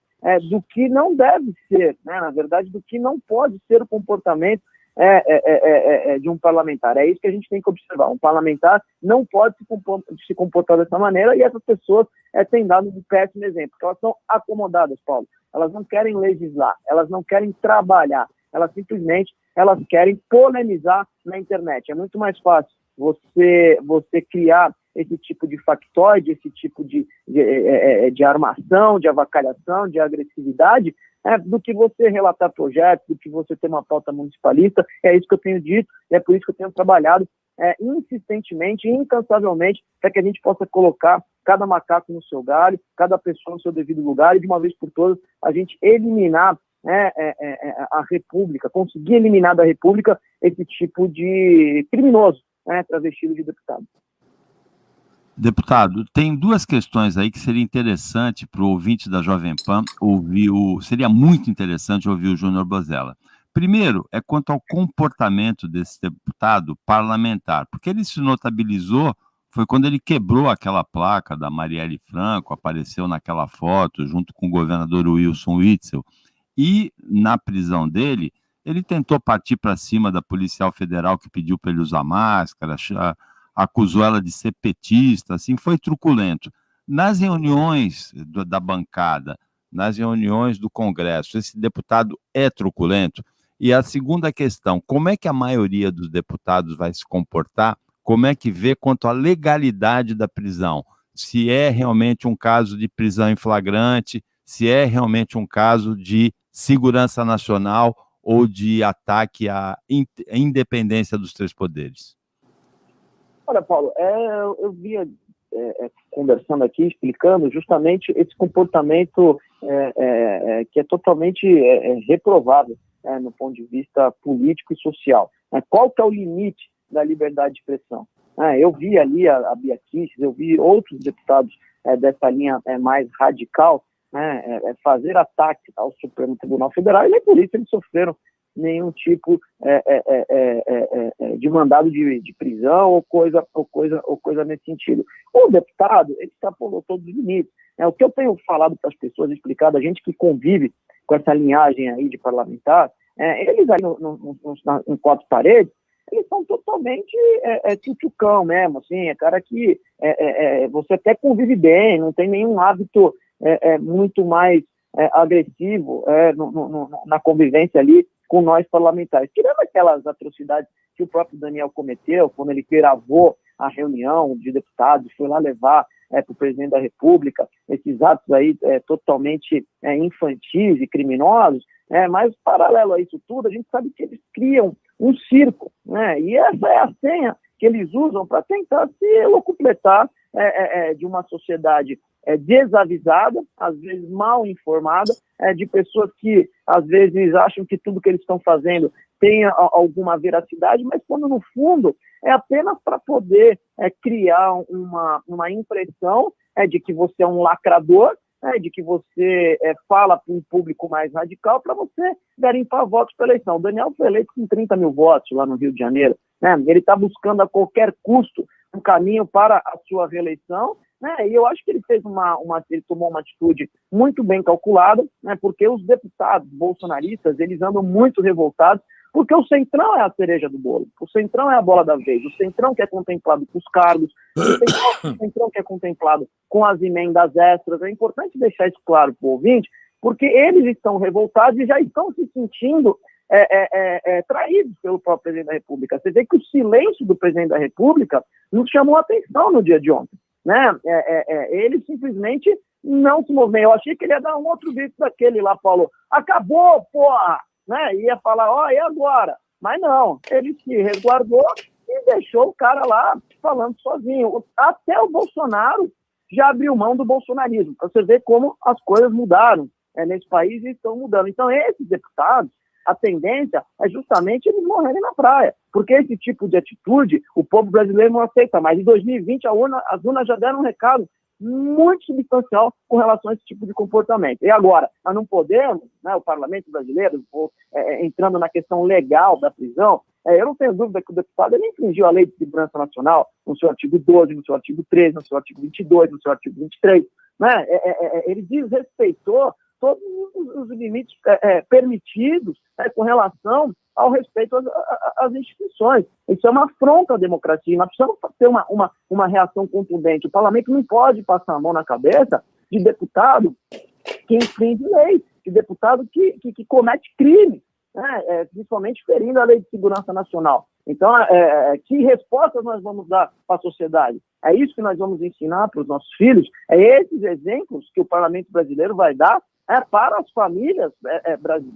do que não deve ser, né, na verdade, do que não pode ser o comportamento de um parlamentar. É isso que a gente tem que observar. Um parlamentar não pode se comportar dessa maneira, e essas pessoas têm dado um péssimo exemplo, porque elas são acomodadas, Paulo. Elas não querem legislar, elas não querem trabalhar, elas simplesmente querem polemizar na internet. É muito mais fácil você criar esse tipo de factoide, esse tipo de armação, de avacalhação, de agressividade, do que você relatar projetos, do que você ter uma pauta municipalista. É isso que eu tenho dito, e é por isso que eu tenho trabalhado insistentemente, incansavelmente, para que a gente possa colocar cada macaco no seu galho, cada pessoa no seu devido lugar, e de uma vez por todas a gente eliminar a República, conseguir eliminar da República esse tipo de criminoso, travestido de deputado. Deputado, tem duas questões aí que seria interessante para o ouvinte da Jovem Pan ouvir, seria muito interessante ouvir o Júnior Bozella. Primeiro, é quanto ao comportamento desse deputado parlamentar, porque ele se notabilizou, foi quando ele quebrou aquela placa da Marielle Franco, apareceu naquela foto junto com o governador Wilson Witzel, e na prisão dele, ele tentou partir para cima da policial federal que pediu para ele usar máscara, acusou ela de ser petista, assim, foi truculento. Nas reuniões da bancada, nas reuniões do Congresso, esse deputado é truculento? E a segunda questão, como é que a maioria dos deputados vai se comportar? Como é que vê quanto à legalidade da prisão? Se é realmente um caso de prisão em flagrante, se é realmente um caso de segurança nacional ou de ataque à independência dos três poderes? Olha, Paulo, eu vinha conversando aqui, explicando justamente esse comportamento que é totalmente reprovável no ponto de vista político e social. Qual que é o limite da liberdade de expressão? Eu vi ali a Bia Kicis, eu vi outros deputados dessa linha mais radical fazer ataque ao Supremo Tribunal Federal, e nem por isso eles sofreram nenhum tipo de mandado de prisão ou coisa nesse sentido. O deputado, ele extrapolou todos os limites. O que eu tenho falado para as pessoas, explicado, a gente que convive com essa linhagem aí de parlamentar, eles aí em quatro paredes, eles são totalmente tchutchucão mesmo, assim, cara que você até convive bem, não tem nenhum hábito muito mais agressivo na convivência ali com nós parlamentares. Tirando aquelas atrocidades que o próprio Daniel cometeu, quando ele gravou a reunião de deputados, foi lá levar para o presidente da República esses atos aí totalmente infantis e criminosos, mas paralelo a isso tudo, a gente sabe que eles criam um circo, né? E essa é a senha que eles usam para tentar se locupletar de uma sociedade desavisada, às vezes mal informada, de pessoas que às vezes acham que tudo que eles estão fazendo tem alguma veracidade, mas quando no fundo é apenas para poder criar uma impressão de que você é um lacrador, né, de que você fala para um público mais radical para você garimpar votos para a eleição. O Daniel foi eleito com 30 mil votos lá no Rio de Janeiro, né? Ele está buscando a qualquer custo um caminho para a sua reeleição, né? E eu acho que ele fez ele tomou uma atitude muito bem calculada, né? Porque os deputados bolsonaristas, eles andam muito revoltados, porque o Centrão é a cereja do bolo, o Centrão é a bola da vez, o Centrão que é contemplado com os cargos, o Centrão que é contemplado com as emendas extras. É importante deixar isso claro para o ouvinte, porque eles estão revoltados e já estão se sentindo traídos pelo próprio presidente da República. Você vê que o silêncio do presidente da República nos chamou a atenção no dia de ontem, né? Ele simplesmente não se moveu. Eu achei que ele ia dar um outro grito daquele lá, Paulo. Acabou, porra! Né? Ia falar, e agora? Mas não, ele se resguardou e deixou o cara lá falando sozinho. Até o Bolsonaro já abriu mão do bolsonarismo, para você ver como as coisas mudaram nesse país e estão mudando. Então, esses deputados, a tendência é justamente eles morrerem na praia, porque esse tipo de atitude o povo brasileiro não aceita mais. Em 2020, as urnas já deram um recado muito substancial com relação a esse tipo de comportamento. E agora, nós não podemos, né, o parlamento brasileiro, entrando na questão legal da prisão, eu não tenho dúvida que o deputado ele infringiu a Lei de Segurança Nacional no seu artigo 12, no seu artigo 13, no seu artigo 22, no seu artigo 23, né? Ele desrespeitou todos os limites permitidos, com relação ao respeito às instituições. Isso é uma afronta à democracia. Nós precisamos ter uma reação contundente. O parlamento não pode passar a mão na cabeça de deputado que infringe lei, de deputado que comete crime, né? Principalmente ferindo a Lei de Segurança Nacional. Então, que respostas nós vamos dar para a sociedade? É isso que nós vamos ensinar para os nossos filhos? É esses exemplos que o parlamento brasileiro vai dar para as famílias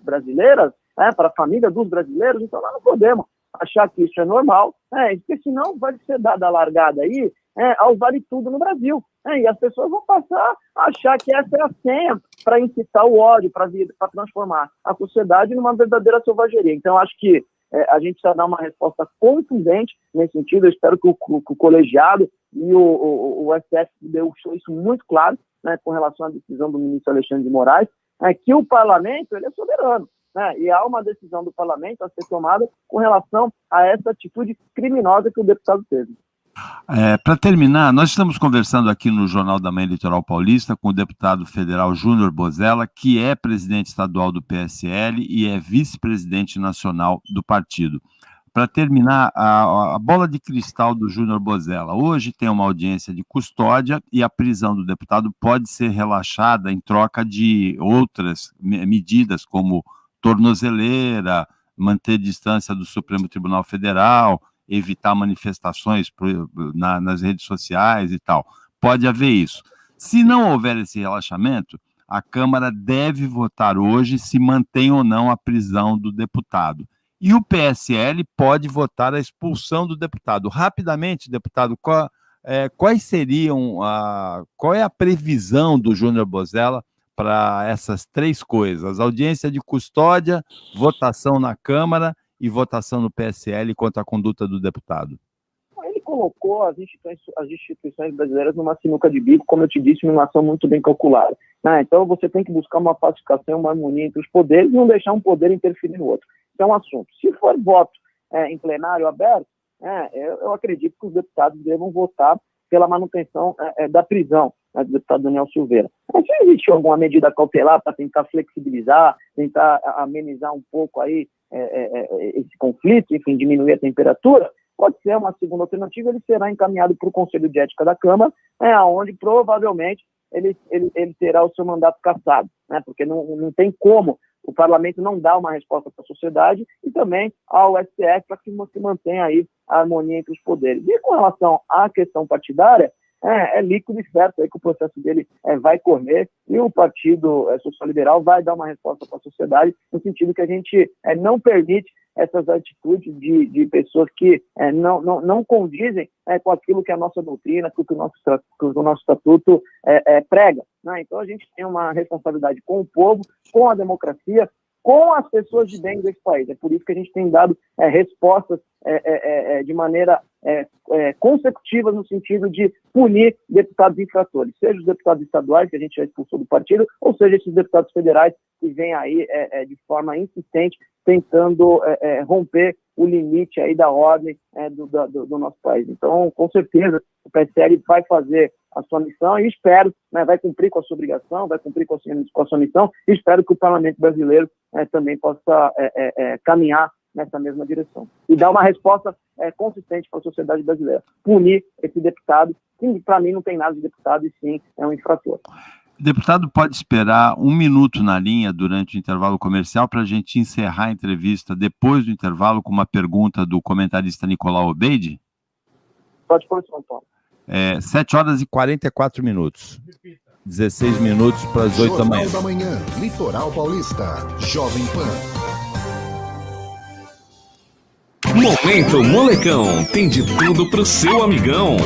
brasileiras, para a família dos brasileiros. Então nós não podemos achar que isso é normal, porque senão vai ser dada a largada aí ao vale tudo no Brasil, e as pessoas vão passar a achar que essa é a senha para incitar o ódio, para transformar a sociedade numa verdadeira selvageria. Então acho que a gente precisa dar uma resposta contundente nesse sentido. Eu espero que o colegiado e o STF deixou isso muito claro, né, com relação à decisão do ministro Alexandre de Moraes, que o parlamento ele é soberano, né, e há uma decisão do parlamento a ser tomada com relação a essa atitude criminosa que o deputado teve. Para terminar, nós estamos conversando aqui no Jornal da Manhã Litoral Paulista com o deputado federal Júnior Bozella, que é presidente estadual do PSL e é vice-presidente nacional do partido. Para terminar, a bola de cristal do Júnior Bozella. Hoje tem uma audiência de custódia e a prisão do deputado pode ser relaxada em troca de outras medidas, como tornozeleira, manter distância do Supremo Tribunal Federal, evitar manifestações nas redes sociais e tal. Pode haver isso. Se não houver esse relaxamento, a Câmara deve votar hoje se mantém ou não a prisão do deputado. E o PSL pode votar a expulsão do deputado. Rapidamente, deputado, quais seriam qual é a previsão do Júnior Bozella para essas três coisas? Audiência de custódia, votação na Câmara e votação no PSL contra a conduta do deputado. Ele colocou as instituições brasileiras numa sinuca de bico, como eu te disse, numa ação muito bem calculada. Então você tem que buscar uma pacificação, uma harmonia entre os poderes e não deixar um poder interferir no outro. Isso é um assunto. Se for voto em plenário aberto, eu acredito que os deputados devam votar pela manutenção da prisão do deputado Daniel Silveira. Se existe alguma medida cautelar para tentar flexibilizar, tentar amenizar um pouco aí esse conflito, enfim, diminuir a temperatura, pode ser uma segunda alternativa. Ele será encaminhado para o Conselho de Ética da Câmara, onde provavelmente ele terá o seu mandato cassado, né? Porque não tem como o parlamento não dar uma resposta para a sociedade e também ao STF para que se mantenha aí a harmonia entre os poderes. E com relação à questão partidária, é líquido e certo aí que o processo dele vai correr e o Partido Social Liberal vai dar uma resposta para a sociedade no sentido que a gente não permite essas atitudes de pessoas que não condizem com aquilo que é a nossa doutrina, que o nosso estatuto prega, né? Então a gente tem uma responsabilidade com o povo, com a democracia, com as pessoas de bem desse país. É por isso que a gente tem dado respostas de maneira consecutiva no sentido de punir deputados infratores, seja os deputados estaduais, que a gente já expulsou do partido, ou seja esses deputados federais que vêm aí de forma insistente tentando romper o limite aí da ordem do nosso país. Então, com certeza, o PSL vai fazer a sua missão e espero, vai cumprir com a sua obrigação, vai cumprir com a sua missão e espero que o Parlamento brasileiro também possa caminhar nessa mesma direção. E dar uma resposta consistente para a sociedade brasileira. Punir esse deputado, que para mim não tem nada de deputado e sim é um infrator. O deputado pode esperar 1 minuto na linha durante o intervalo comercial para a gente encerrar a entrevista depois do intervalo com uma pergunta do comentarista Nicolau Obeid? Pode pôr, São Paulo. 7 horas e 44 minutos. 16 minutos para as 8 da manhã. Jornal da Manhã, Litoral Paulista, Jovem Pan. Momento Molecão, tem de tudo pro seu amigão.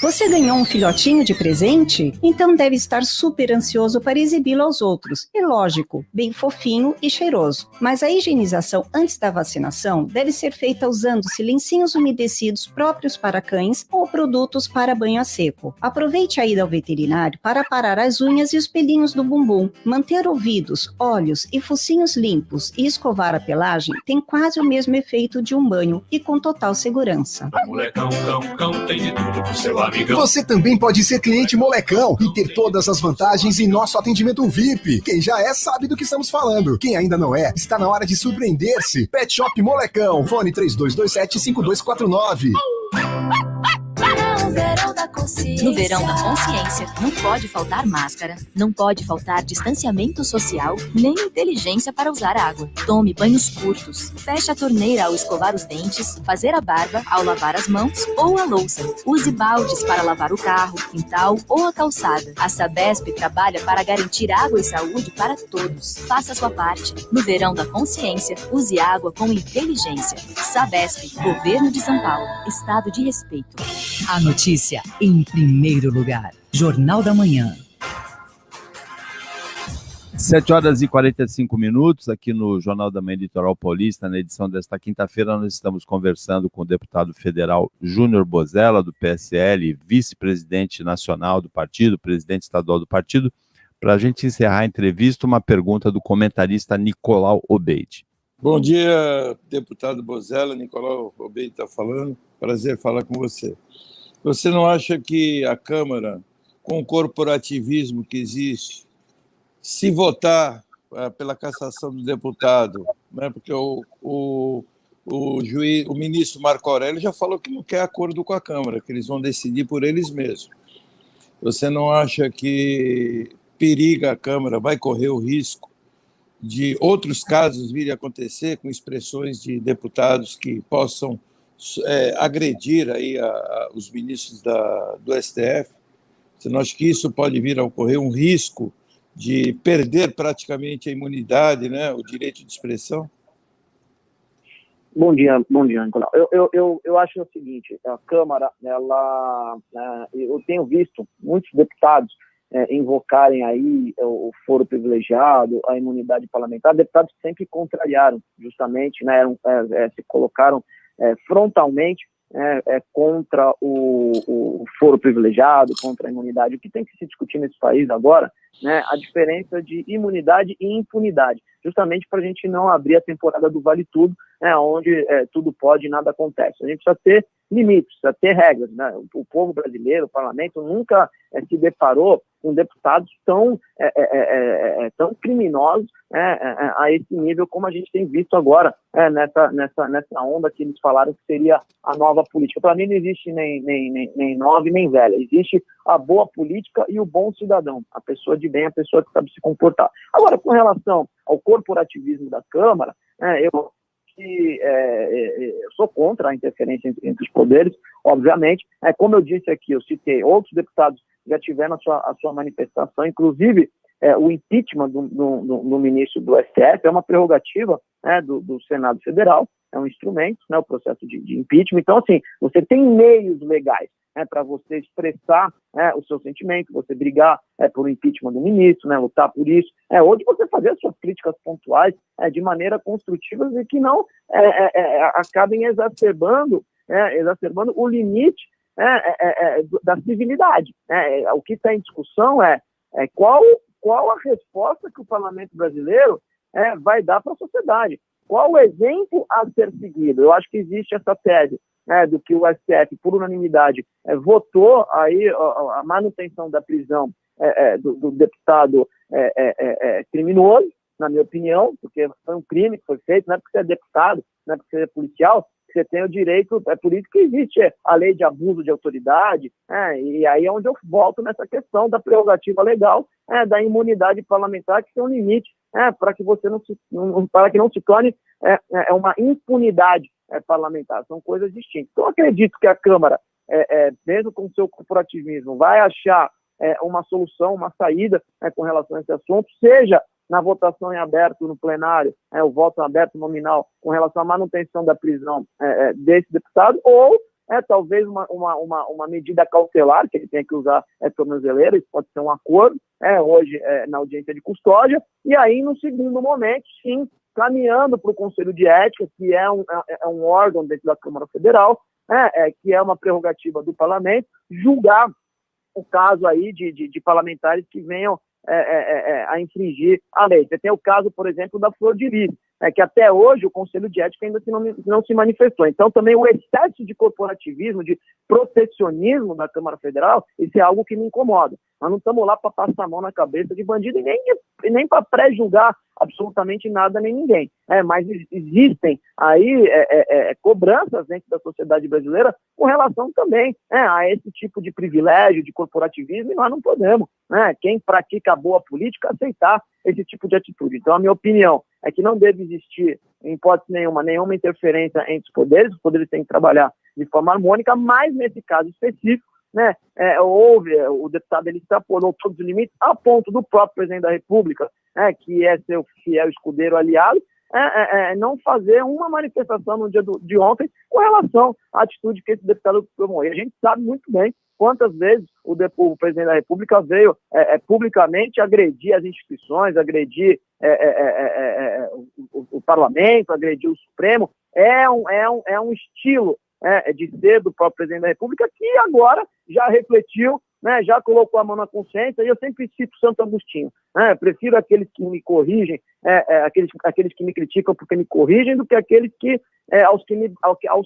Você ganhou um filhotinho de presente? Então deve estar super ansioso para exibi-lo aos outros. É lógico, bem fofinho e cheiroso. Mas a higienização antes da vacinação deve ser feita usando-se lencinhos umedecidos próprios para cães ou produtos para banho a seco. Aproveite a ida ao veterinário para parar as unhas e os pelinhos do bumbum. Manter ouvidos, olhos e focinhos limpos e escovar a pelagem tem quase o mesmo efeito de um banho e com total segurança. Molecão, cão, tem de tudo pro seu amigão. Você também pode ser cliente Molecão e ter todas as vantagens em nosso atendimento VIP. Quem já é sabe do que estamos falando. Quem ainda não é, está na hora de surpreender-se. Pet Shop Molecão, fone 3227-5249. No verão da consciência, não pode faltar máscara, não pode faltar distanciamento social, nem inteligência para usar água. Tome banhos curtos, feche a torneira ao escovar os dentes, fazer a barba, ao lavar as mãos ou a louça. Use baldes para lavar o carro, quintal ou a calçada. A Sabesp trabalha para garantir água e saúde para todos. Faça a sua parte. No verão da consciência, use água com inteligência. Sabesp, Governo de São Paulo, Estado de Respeito. A notícia em primeiro lugar. Jornal da Manhã. 7 horas e 45 minutos, aqui no Jornal da Manhã Litoral Paulista, na edição desta quinta-feira, nós estamos conversando com o deputado federal Júnior Bozella, do PSL, vice-presidente nacional do partido, presidente estadual do partido. Para a gente encerrar a entrevista, uma pergunta do comentarista Nicolau Obeid. Bom dia, deputado Bozella, Nicolau Obeid está falando, prazer falar com você. Você não acha que a Câmara, com o corporativismo que existe, se votar pela cassação do deputado, né, porque o ministro Marco Aurélio já falou que não quer acordo com a Câmara, que eles vão decidir por eles mesmos. Você não acha que periga a Câmara, vai correr o risco de outros casos virem a acontecer com expressões de deputados que possam agredir aí os ministros do STF? Você não acha que isso pode vir a ocorrer um risco de perder praticamente a imunidade, né, o direito de expressão? Bom dia, Nicolau. Eu acho o seguinte, a Câmara, eu tenho visto muitos deputados invocarem aí o foro privilegiado, a imunidade parlamentar, deputados que sempre contrariaram, justamente, né, se colocaram frontalmente contra o foro privilegiado, contra a imunidade. O que tem que se discutir nesse país agora, né, a diferença de imunidade e impunidade, justamente para a gente não abrir a temporada do vale tudo, né, onde tudo pode e nada acontece. A gente precisa ter limites, precisa ter regras, né? O povo brasileiro, o parlamento, nunca se deparou com deputados tão criminosos a esse nível como a gente tem visto agora, nessa onda que eles falaram que seria a nova política. Para mim não existe nem nova nem velha, existe a boa política e o bom cidadão, a pessoa de bem, a pessoa que sabe se comportar. Agora, com relação ao corporativismo da Câmara, eu sou contra a interferência entre os poderes, obviamente. Como eu disse aqui, eu citei, outros deputados já tiveram a sua manifestação, inclusive o impeachment do ministro do STF é uma prerrogativa, né, do Senado Federal, é um instrumento, né, o processo de impeachment. Então, assim, você tem meios legais. para você expressar o seu sentimento, você brigar por um impeachment do ministro, lutar por isso, ou de você fazer as suas críticas pontuais de maneira construtiva e que não acabem exacerbando o limite da civilidade. O que está em discussão é qual a resposta que o parlamento brasileiro vai dar para a sociedade, qual o exemplo a ser seguido. Eu acho que existe essa tese do que o STF, por unanimidade, votou aí a manutenção da prisão do deputado criminoso, na minha opinião, porque foi um crime que foi feito, não é porque você é deputado, não é porque você é policial, você tem o direito, é por isso que existe a lei de abuso de autoridade, e aí é onde eu volto nessa questão da prerrogativa legal, da imunidade parlamentar, que tem um limite, para que você para que não se torne uma impunidade parlamentar, são coisas distintas. Então, eu acredito que a Câmara, mesmo com o seu corporativismo, vai achar uma solução, uma saída com relação a esse assunto, seja na votação em aberto no plenário, o voto aberto nominal com relação à manutenção da prisão desse deputado, ou talvez uma medida cautelar, que ele tenha que usar tornozeleira, isso pode ser um acordo, hoje na audiência de custódia, e aí no segundo momento, sim, caminhando para o Conselho de Ética, que é um órgão dentro da Câmara Federal, que é uma prerrogativa do parlamento, julgar o caso aí de parlamentares que venham a infringir a lei. Você tem o caso, por exemplo, da Flor de Lis, que até hoje o Conselho de Ética ainda não se manifestou. Então, também o excesso de corporativismo, de protecionismo da Câmara Federal, isso é algo que me incomoda. Nós não estamos lá para passar a mão na cabeça de bandido e nem para pré-julgar absolutamente nada nem ninguém. Mas existem aí cobranças dentro da sociedade brasileira com relação também a esse tipo de privilégio, de corporativismo, e nós não podemos. Quem pratica a boa política aceitar esse tipo de atitude. Então, a minha opinião é que não deve existir, em hipótese nenhuma interferência entre os poderes têm que trabalhar de forma harmônica, mas nesse caso específico, o deputado ele extrapolou todos os limites a ponto do próprio presidente da República, que é seu fiel escudeiro aliado, não fazer uma manifestação no dia de ontem com relação à atitude que esse deputado promoveu. A gente sabe muito bem quantas vezes o presidente da República veio publicamente agredir as instituições, agredir o parlamento, agredir o Supremo. É um estilo de ser do próprio presidente da República, que agora já refletiu, já colocou a mão na consciência, e eu sempre cito Santo Agostinho. Prefiro aqueles que me corrigem, aqueles que me criticam porque me corrigem, do que aqueles aos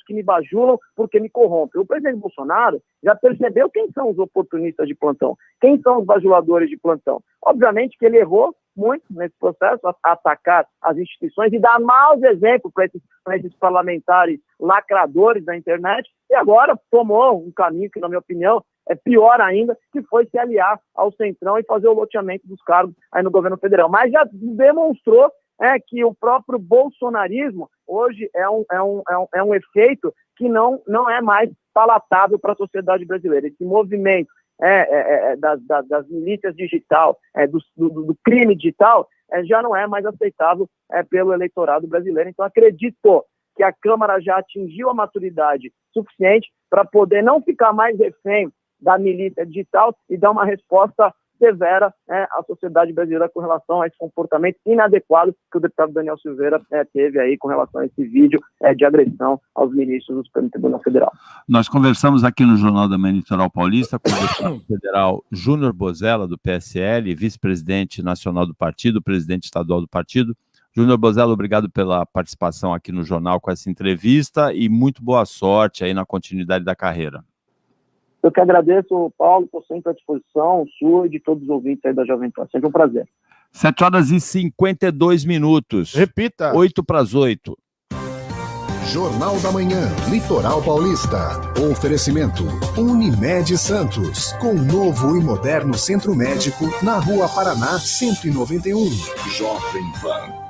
que me bajulam porque me corrompem. O presidente Bolsonaro já percebeu quem são os oportunistas de plantão, quem são os bajuladores de plantão. Obviamente que ele errou muito nesse processo, a atacar as instituições e dar maus exemplos para esses parlamentares lacradores da internet, e agora tomou um caminho que, na minha opinião, é pior ainda, que foi se aliar ao Centrão e fazer o loteamento dos cargos aí no governo federal. Mas já demonstrou que o próprio bolsonarismo hoje é um efeito que não é mais palatável para a sociedade brasileira. Esse movimento das milícias digital, do crime digital, já não é mais aceitável pelo eleitorado brasileiro. Então, acredito que a Câmara já atingiu a maturidade suficiente para poder não ficar mais refém da milícia digital e dar uma resposta severa à sociedade brasileira com relação a esse comportamento inadequado que o deputado Daniel Silveira teve aí com relação a esse vídeo de agressão aos ministros do Supremo Tribunal Federal. Nós conversamos aqui no Jornal da Manhã Litoral Paulista com o deputado federal Júnior Bozella, do PSL, vice-presidente nacional do partido, presidente estadual do partido. Júnior Bozella, obrigado pela participação aqui no jornal com essa entrevista e muito boa sorte aí na continuidade da carreira. Eu que agradeço, Paulo, estou sempre à disposição, sua e de todos os ouvintes aí da Jovem Pan. Sempre um prazer. 7h52. Repita. 7:08. Jornal da Manhã, Litoral Paulista. Oferecimento Unimed Santos, com novo e moderno centro médico na Rua Paraná 191. Jovem Pan.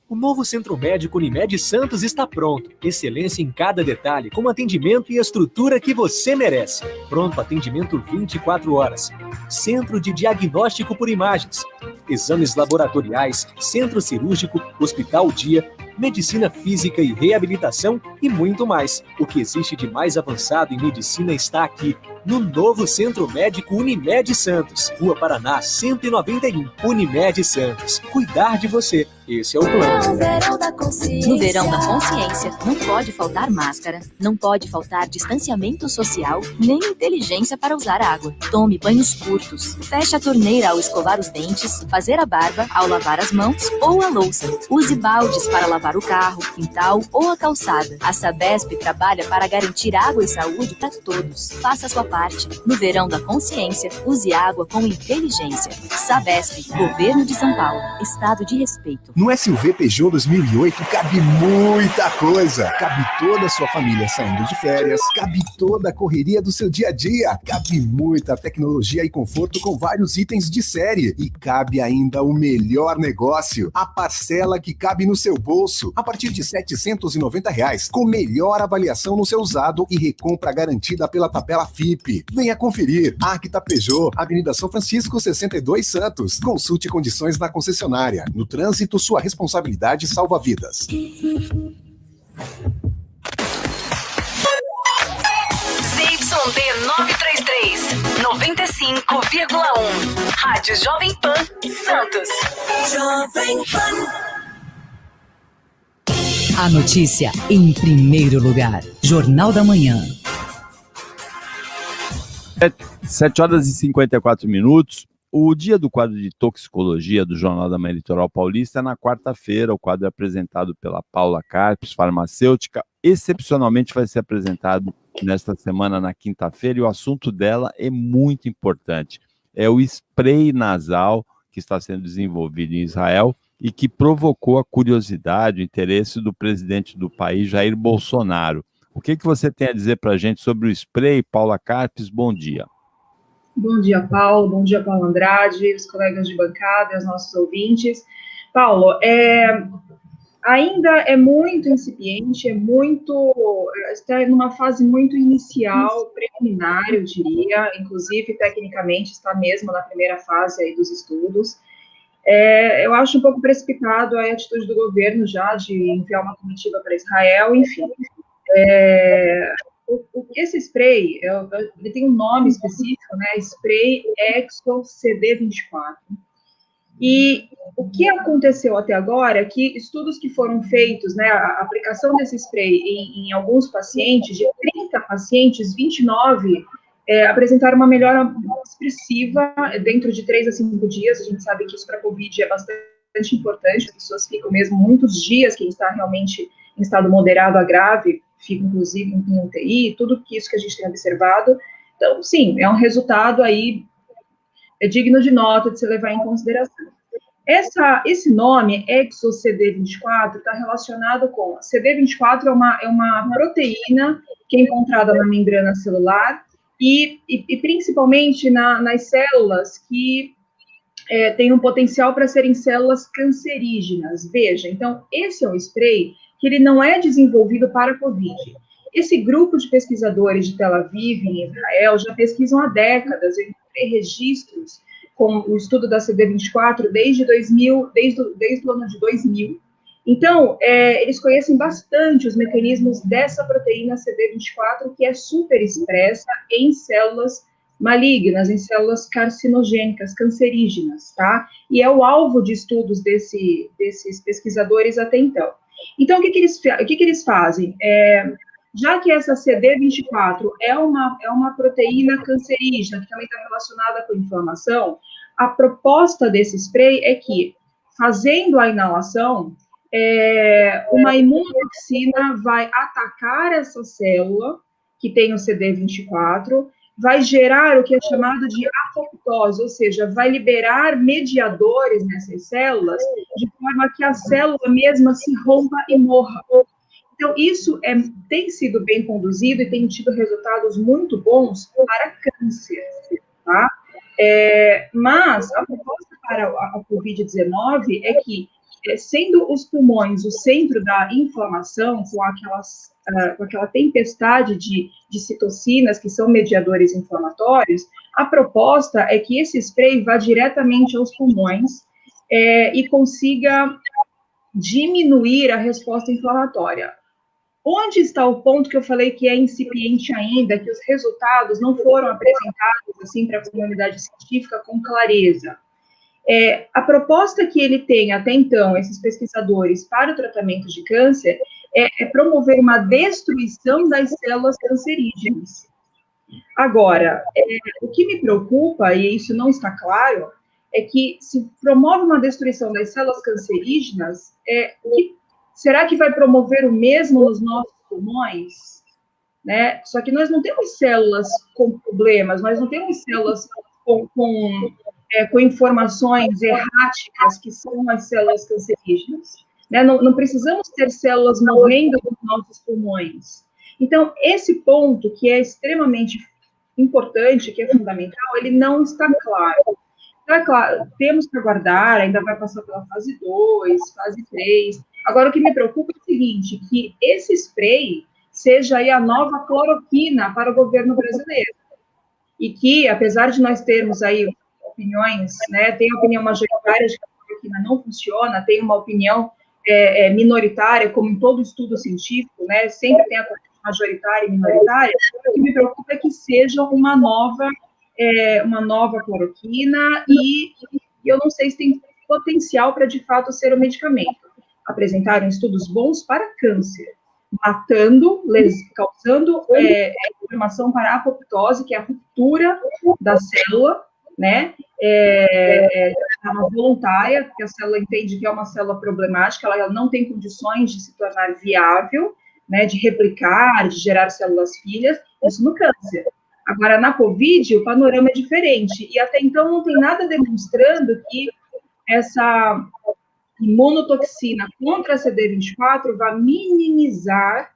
O novo Centro Médico Unimed Santos está pronto. Excelência em cada detalhe, com atendimento e estrutura que você merece. Pronto atendimento 24 horas. Centro de diagnóstico por imagens. Exames laboratoriais, centro cirúrgico, hospital dia, medicina física e reabilitação e muito mais. O que existe de mais avançado em medicina está aqui, no novo Centro Médico Unimed Santos, Rua Paraná 191. Unimed Santos. Cuidar de você. Esse é o plano. No verão da consciência, não pode faltar máscara, não pode faltar distanciamento social, nem inteligência para usar água. Tome banhos curtos. Feche a torneira ao escovar os dentes, fazer a barba, ao lavar as mãos ou a louça. Use baldes para lavar o carro, quintal ou a calçada. A Sabesp trabalha para garantir água e saúde para todos. Faça a sua parte. No verão da consciência, use água com inteligência. Sabesp, Governo de São Paulo. Estado de respeito. No SUV Peugeot 2008 cabe muita coisa. Cabe toda a sua família saindo de férias, cabe toda a correria do seu dia a dia, cabe muita tecnologia e conforto com vários itens de série e cabe ainda o melhor negócio, a parcela que cabe no seu bolso, a partir de R$ 790, com melhor avaliação no seu usado e recompra garantida pela tabela FIP. Venha conferir. Acta Peugeot, Avenida São Francisco, 62 Santos. Consulte condições na concessionária. No trânsito, sua responsabilidade salva vidas. ZYD 933, 95,1. Rádio Jovem Pan, Santos. Jovem Pan. A notícia em primeiro lugar. Jornal da Manhã. 7 horas e 54 minutos. O dia do quadro de toxicologia do Jornal da Manhã Litoral Paulista é na quarta-feira. O quadro é apresentado pela Paula Carpes, farmacêutica. Excepcionalmente vai ser apresentado nesta semana, na quinta-feira, e o assunto dela é muito importante. É o spray nasal que está sendo desenvolvido em Israel e que provocou a curiosidade, o interesse do presidente do país, Jair Bolsonaro. O que você tem a dizer para a gente sobre o spray? Paula Carpes, bom dia. Bom dia, Paulo. Bom dia, Paulo Andrade, os colegas de bancada, os nossos ouvintes. Paulo, ainda é muito incipiente, está numa fase muito inicial, preliminar, eu diria, inclusive, tecnicamente, está mesmo na primeira fase aí dos estudos. Eu acho um pouco precipitado a atitude do governo já de enviar uma comitiva para Israel, enfim. Esse spray, ele tem um nome específico, né? Spray Exo CD24. E o que aconteceu até agora é que estudos que foram feitos, né, a aplicação desse spray em alguns pacientes, de 30 pacientes, 29 apresentaram uma melhora expressiva dentro de 3 a 5 dias. A gente sabe que isso para a Covid é bastante importante, as pessoas ficam mesmo muitos dias, quem está realmente em estado moderado a grave, fica inclusive em UTI, tudo isso que a gente tem observado. Então, sim, é um resultado aí digno de nota, de se levar em consideração. Esse nome, ExoCD24, está relacionado com... CD24 é uma proteína que é encontrada na membrana celular e principalmente nas células que têm um potencial para serem células cancerígenas. Veja, então, esse é um spray que ele não é desenvolvido para a Covid. Esse grupo de pesquisadores de Tel Aviv, em Israel, já pesquisam há décadas. Eu encontrei registros com o estudo da CD24 desde o ano de 2000. Então, eles conhecem bastante os mecanismos dessa proteína CD24, que é super expressa em células malignas, em células carcinogênicas, cancerígenas, tá? E é o alvo de estudos desses pesquisadores até então. Então, o que eles fazem? Já que essa CD24 é uma proteína cancerígena, que também está relacionada com inflamação, a proposta desse spray é que, fazendo a inalação, uma imunotoxina vai atacar essa célula, que tem o CD24, vai gerar o que é chamado de apoptose, ou seja, vai liberar mediadores nessas células, de forma que a célula mesma se rompa e morra. Então, isso tem sido bem conduzido e tem tido resultados muito bons para câncer, tá? Mas a proposta para a Covid-19 é que, sendo os pulmões o centro da inflamação, com aquela tempestade de citocinas, que são mediadores inflamatórios, a proposta é que esse spray vá diretamente aos pulmões e consiga diminuir a resposta inflamatória. Onde está o ponto que eu falei que é incipiente ainda, que os resultados não foram apresentados assim para a comunidade científica com clareza? A proposta que ele tem até então, esses pesquisadores, para o tratamento de câncer, é promover uma destruição das células cancerígenas. Agora, o que me preocupa, e isso não está claro, é que se promove uma destruição das células cancerígenas, será que vai promover o mesmo nos nossos pulmões? Né? Só que nós não temos células com problemas, nós não temos células com informações erráticas, que são as células cancerígenas. Né? Não precisamos ter células morrendo nos nossos pulmões. Então, esse ponto, que é extremamente importante, que é fundamental, ele não está claro. Então, é claro, temos que aguardar, ainda vai passar pela fase 2, fase 3. Agora, o que me preocupa é o seguinte, que esse spray seja aí a nova cloroquina para o governo brasileiro. E que, apesar de nós termos aí opiniões, né, tem a opinião majoritária de que a cloroquina não funciona, tem uma opinião minoritária, como em todo estudo científico, né, sempre tem a majoritária e minoritária, o que me preocupa é que seja uma nova cloroquina e eu não sei se tem potencial para, de fato, ser um medicamento. Apresentaram estudos bons para câncer, causando inflamação para apoptose, que é a ruptura da célula, né, uma voluntária, porque a célula entende que é uma célula problemática, ela não tem condições de se tornar viável, né, de replicar, de gerar células filhas, isso no câncer. Agora, na COVID, o panorama é diferente, e até então não tem nada demonstrando que essa imunotoxina contra a CD24 vai minimizar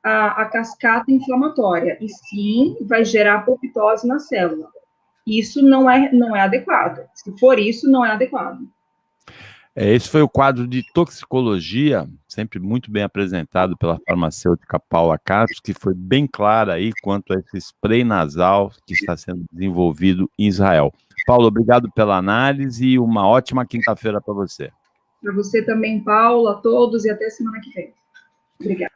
a cascata inflamatória, e sim vai gerar apoptose na célula. Isso não é adequado. Se for isso, não é adequado. Esse foi o quadro de toxicologia, sempre muito bem apresentado pela farmacêutica Paula Carpes, que foi bem clara aí quanto a esse spray nasal que está sendo desenvolvido em Israel. Paulo, obrigado pela análise e uma ótima quinta-feira para você. Para você também, Paulo, a todos e até semana que vem. Obrigada.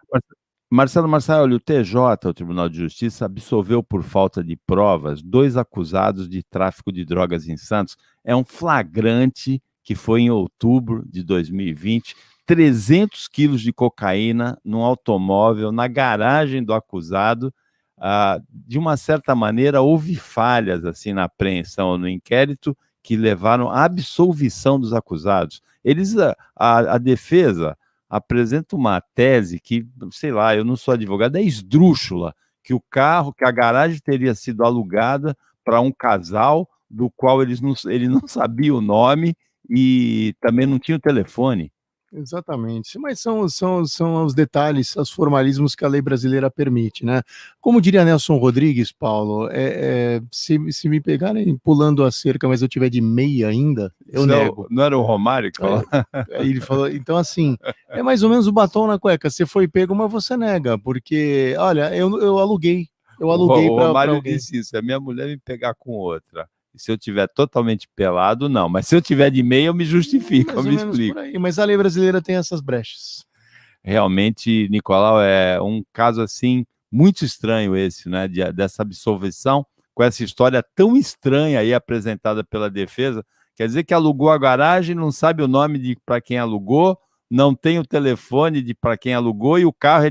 Marcelo Marçal, o TJ, o Tribunal de Justiça, absolveu por falta de provas 2 acusados de tráfico de drogas em Santos. É um flagrante que foi em outubro de 2020, 300 quilos de cocaína num automóvel, na garagem do acusado. De uma certa maneira, houve falhas assim na apreensão, no inquérito, que levaram à absolvição dos acusados. A defesa apresenta uma tese que, sei lá, eu não sou advogado, é esdrúxula, que a garagem teria sido alugada para um casal do qual ele não sabia o nome e também não tinha o telefone. Exatamente, mas são os detalhes, os formalismos que a lei brasileira permite, né? Como diria Nelson Rodrigues, Paulo, se me pegarem pulando a cerca, mas eu tiver de meia ainda, eu nego. Não era o Romário que falou? Aí ele falou, então assim, é mais ou menos o batom na cueca, você foi pego, mas você nega, porque, olha, eu aluguei para alguém. O Romário disse isso, a minha mulher me pegar com outra. Se eu tiver totalmente pelado, não. Mas se eu tiver de meia, eu me justifico, eu me explico. Mas a lei brasileira tem essas brechas. Realmente, Nicolau, é um caso assim muito estranho esse, né? Dessa absolvição, com essa história tão estranha aí apresentada pela defesa. Quer dizer que alugou a garagem, não sabe o nome para quem alugou, não tem o telefone para quem alugou e o carro é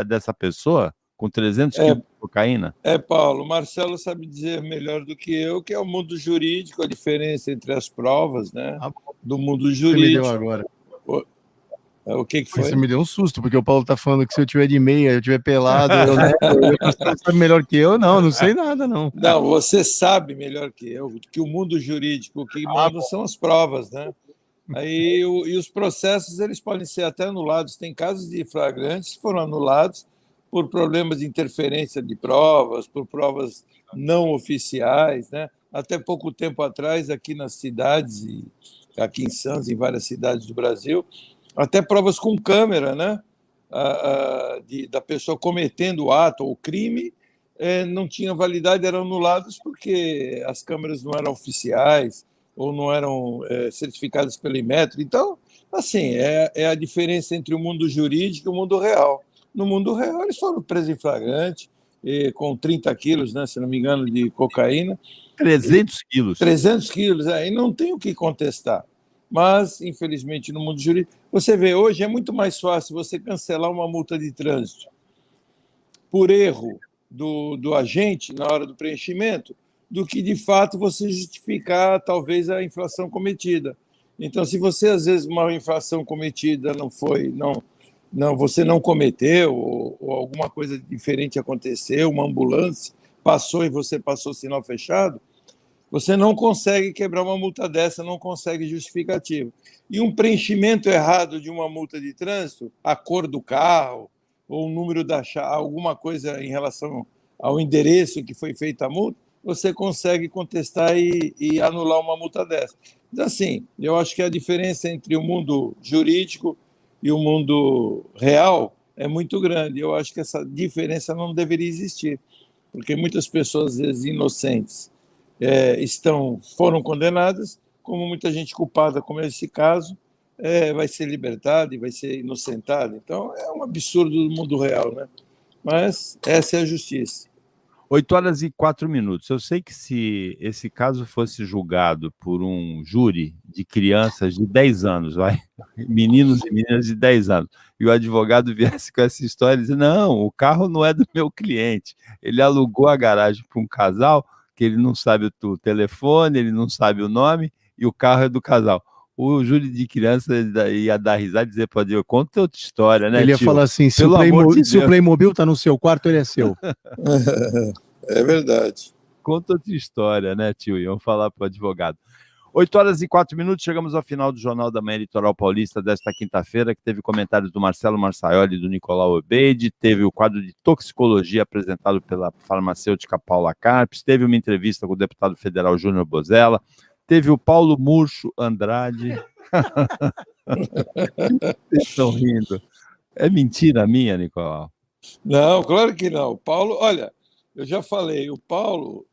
dessa pessoa? Com 300 quilos de cocaína? Paulo, o Marcelo sabe dizer melhor do que eu, que é o mundo jurídico, a diferença entre as provas, né? Do mundo jurídico. Você me deu agora. O que foi? Você me deu um susto, porque o Paulo tá falando que se eu tiver de meia, eu tiver pelado, você sabe melhor que eu? Não sei nada, não. Não, você sabe melhor que eu, que o mundo jurídico, o que manda são as provas, né? Aí, e os processos, eles podem ser até anulados. Tem casos de flagrantes que foram anulados por problemas de interferência de provas, por provas não oficiais, né? Até pouco tempo atrás, aqui nas cidades, aqui em Santos, em várias cidades do Brasil, até provas com câmera, né? Da pessoa cometendo o ato ou o crime, não tinham validade, eram anulados porque as câmeras não eram oficiais, ou não eram certificadas pelo Inmetro. Então, assim, é a diferença entre o mundo jurídico e o mundo real. No mundo real, eles foram presos em flagrante, com 30 quilos, né, se não me engano, de cocaína. 300 quilos. 300 quilos, e não tem o que contestar. Mas, infelizmente, no mundo jurídico, você vê, hoje é muito mais fácil você cancelar uma multa de trânsito por erro do agente na hora do preenchimento, do que, de fato, você justificar, talvez, a infração cometida. Então, se você, às vezes, uma infração cometida você não cometeu, ou alguma coisa diferente aconteceu, uma ambulância passou e você passou sinal fechado, você não consegue quebrar uma multa dessa, não consegue justificativo. E um preenchimento errado de uma multa de trânsito, a cor do carro, ou o número da chave, alguma coisa em relação ao endereço que foi feita a multa, você consegue contestar e anular uma multa dessa. Então, assim, eu acho que a diferença entre o mundo jurídico e o mundo real é muito grande. Eu acho que essa diferença não deveria existir, porque muitas pessoas, às vezes, inocentes foram condenadas, como muita gente culpada, como é esse caso, vai ser libertada e vai ser inocentada. Então, é um absurdo do mundo real, né? Mas essa é a justiça. 8h04. Eu sei que se esse caso fosse julgado por um júri de crianças de 10 anos, meninos e meninas de 10 anos, e o advogado viesse com essa história e dizer, não, o carro não é do meu cliente, ele alugou a garagem para um casal, que ele não sabe o telefone, ele não sabe o nome, e o carro é do casal. O júri de criança ia dar risada e dizer, pode, conta outra história, né, Ele ia falar assim, se o Playmobil tá no seu quarto, ele é seu. É verdade. Conta outra história, né, tio? Iam falar para o advogado. 8h04, chegamos ao final do Jornal da Manhã Litoral Paulista desta quinta-feira, que teve comentários do Marcelo Marçaioli e do Nicolau Obeide, teve o quadro de toxicologia apresentado pela farmacêutica Paula Carpes, teve uma entrevista com o deputado federal Júnior Bozella, teve o Paulo Murcho Andrade. Vocês estão rindo. É mentira minha, Nicolau? Não, claro que não. O Paulo, olha, eu já falei, o Paulo,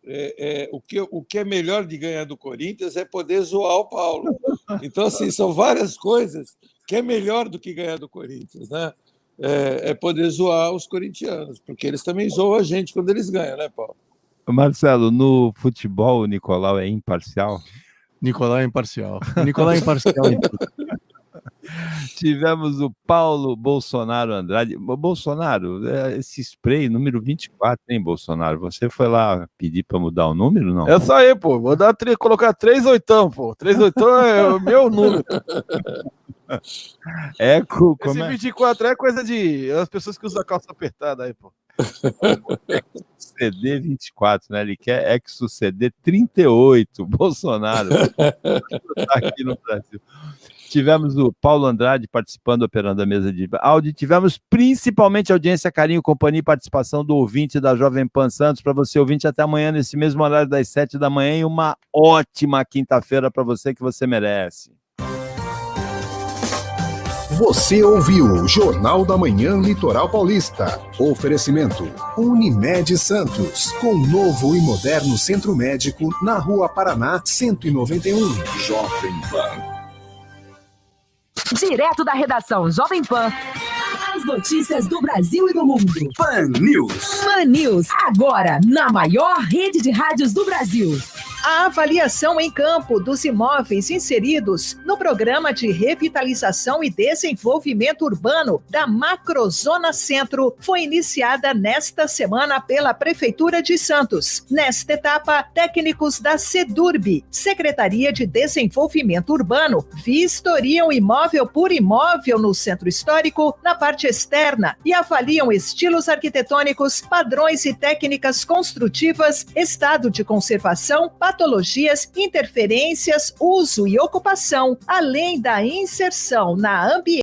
o que é melhor de ganhar do Corinthians é poder zoar o Paulo. Então, assim, são várias coisas que é melhor do que ganhar do Corinthians, né? É poder zoar os corintianos, porque eles também zoam a gente quando eles ganham, né, Paulo? Marcelo, no futebol o Nicolau é imparcial? Nicolau é imparcial. Nicolau é imparcial em tudo. Tivemos o Paulo Bolsonaro Andrade. Bolsonaro, esse spray número 24, hein, Bolsonaro? Você foi lá pedir para mudar o número, não? É só aí, pô. Vou colocar 38, pô. 38 é o meu número. Esse 24 é coisa de as pessoas que usam calça apertada aí, pô. CD 24, né? Ele quer Exo CD 38, Bolsonaro. Aqui no Brasil. Tivemos o Paulo Andrade participando, operando a mesa de áudio. Tivemos principalmente audiência, carinho, companhia e participação do ouvinte da Jovem Pan Santos. Para você, ouvinte, até amanhã, nesse mesmo horário das 7 da manhã. E uma ótima quinta-feira para você, que você merece. Você ouviu o Jornal da Manhã Litoral Paulista. Oferecimento Unimed Santos, com novo e moderno centro médico na Rua Paraná 191. Jovem Pan. Direto da redação Jovem Pan. As notícias do Brasil e do mundo. Pan News. Pan News, agora na maior rede de rádios do Brasil. A avaliação em campo dos imóveis inseridos no Programa de Revitalização e Desenvolvimento Urbano da Macrozona Centro foi iniciada nesta semana pela Prefeitura de Santos. Nesta etapa, técnicos da SEDURB, Secretaria de Desenvolvimento Urbano, vistoriam imóvel por imóvel no Centro Histórico, na parte externa, e avaliam estilos arquitetônicos, padrões e técnicas construtivas, estado de conservação, patologias, interferências, uso e ocupação, além da inserção na ambiente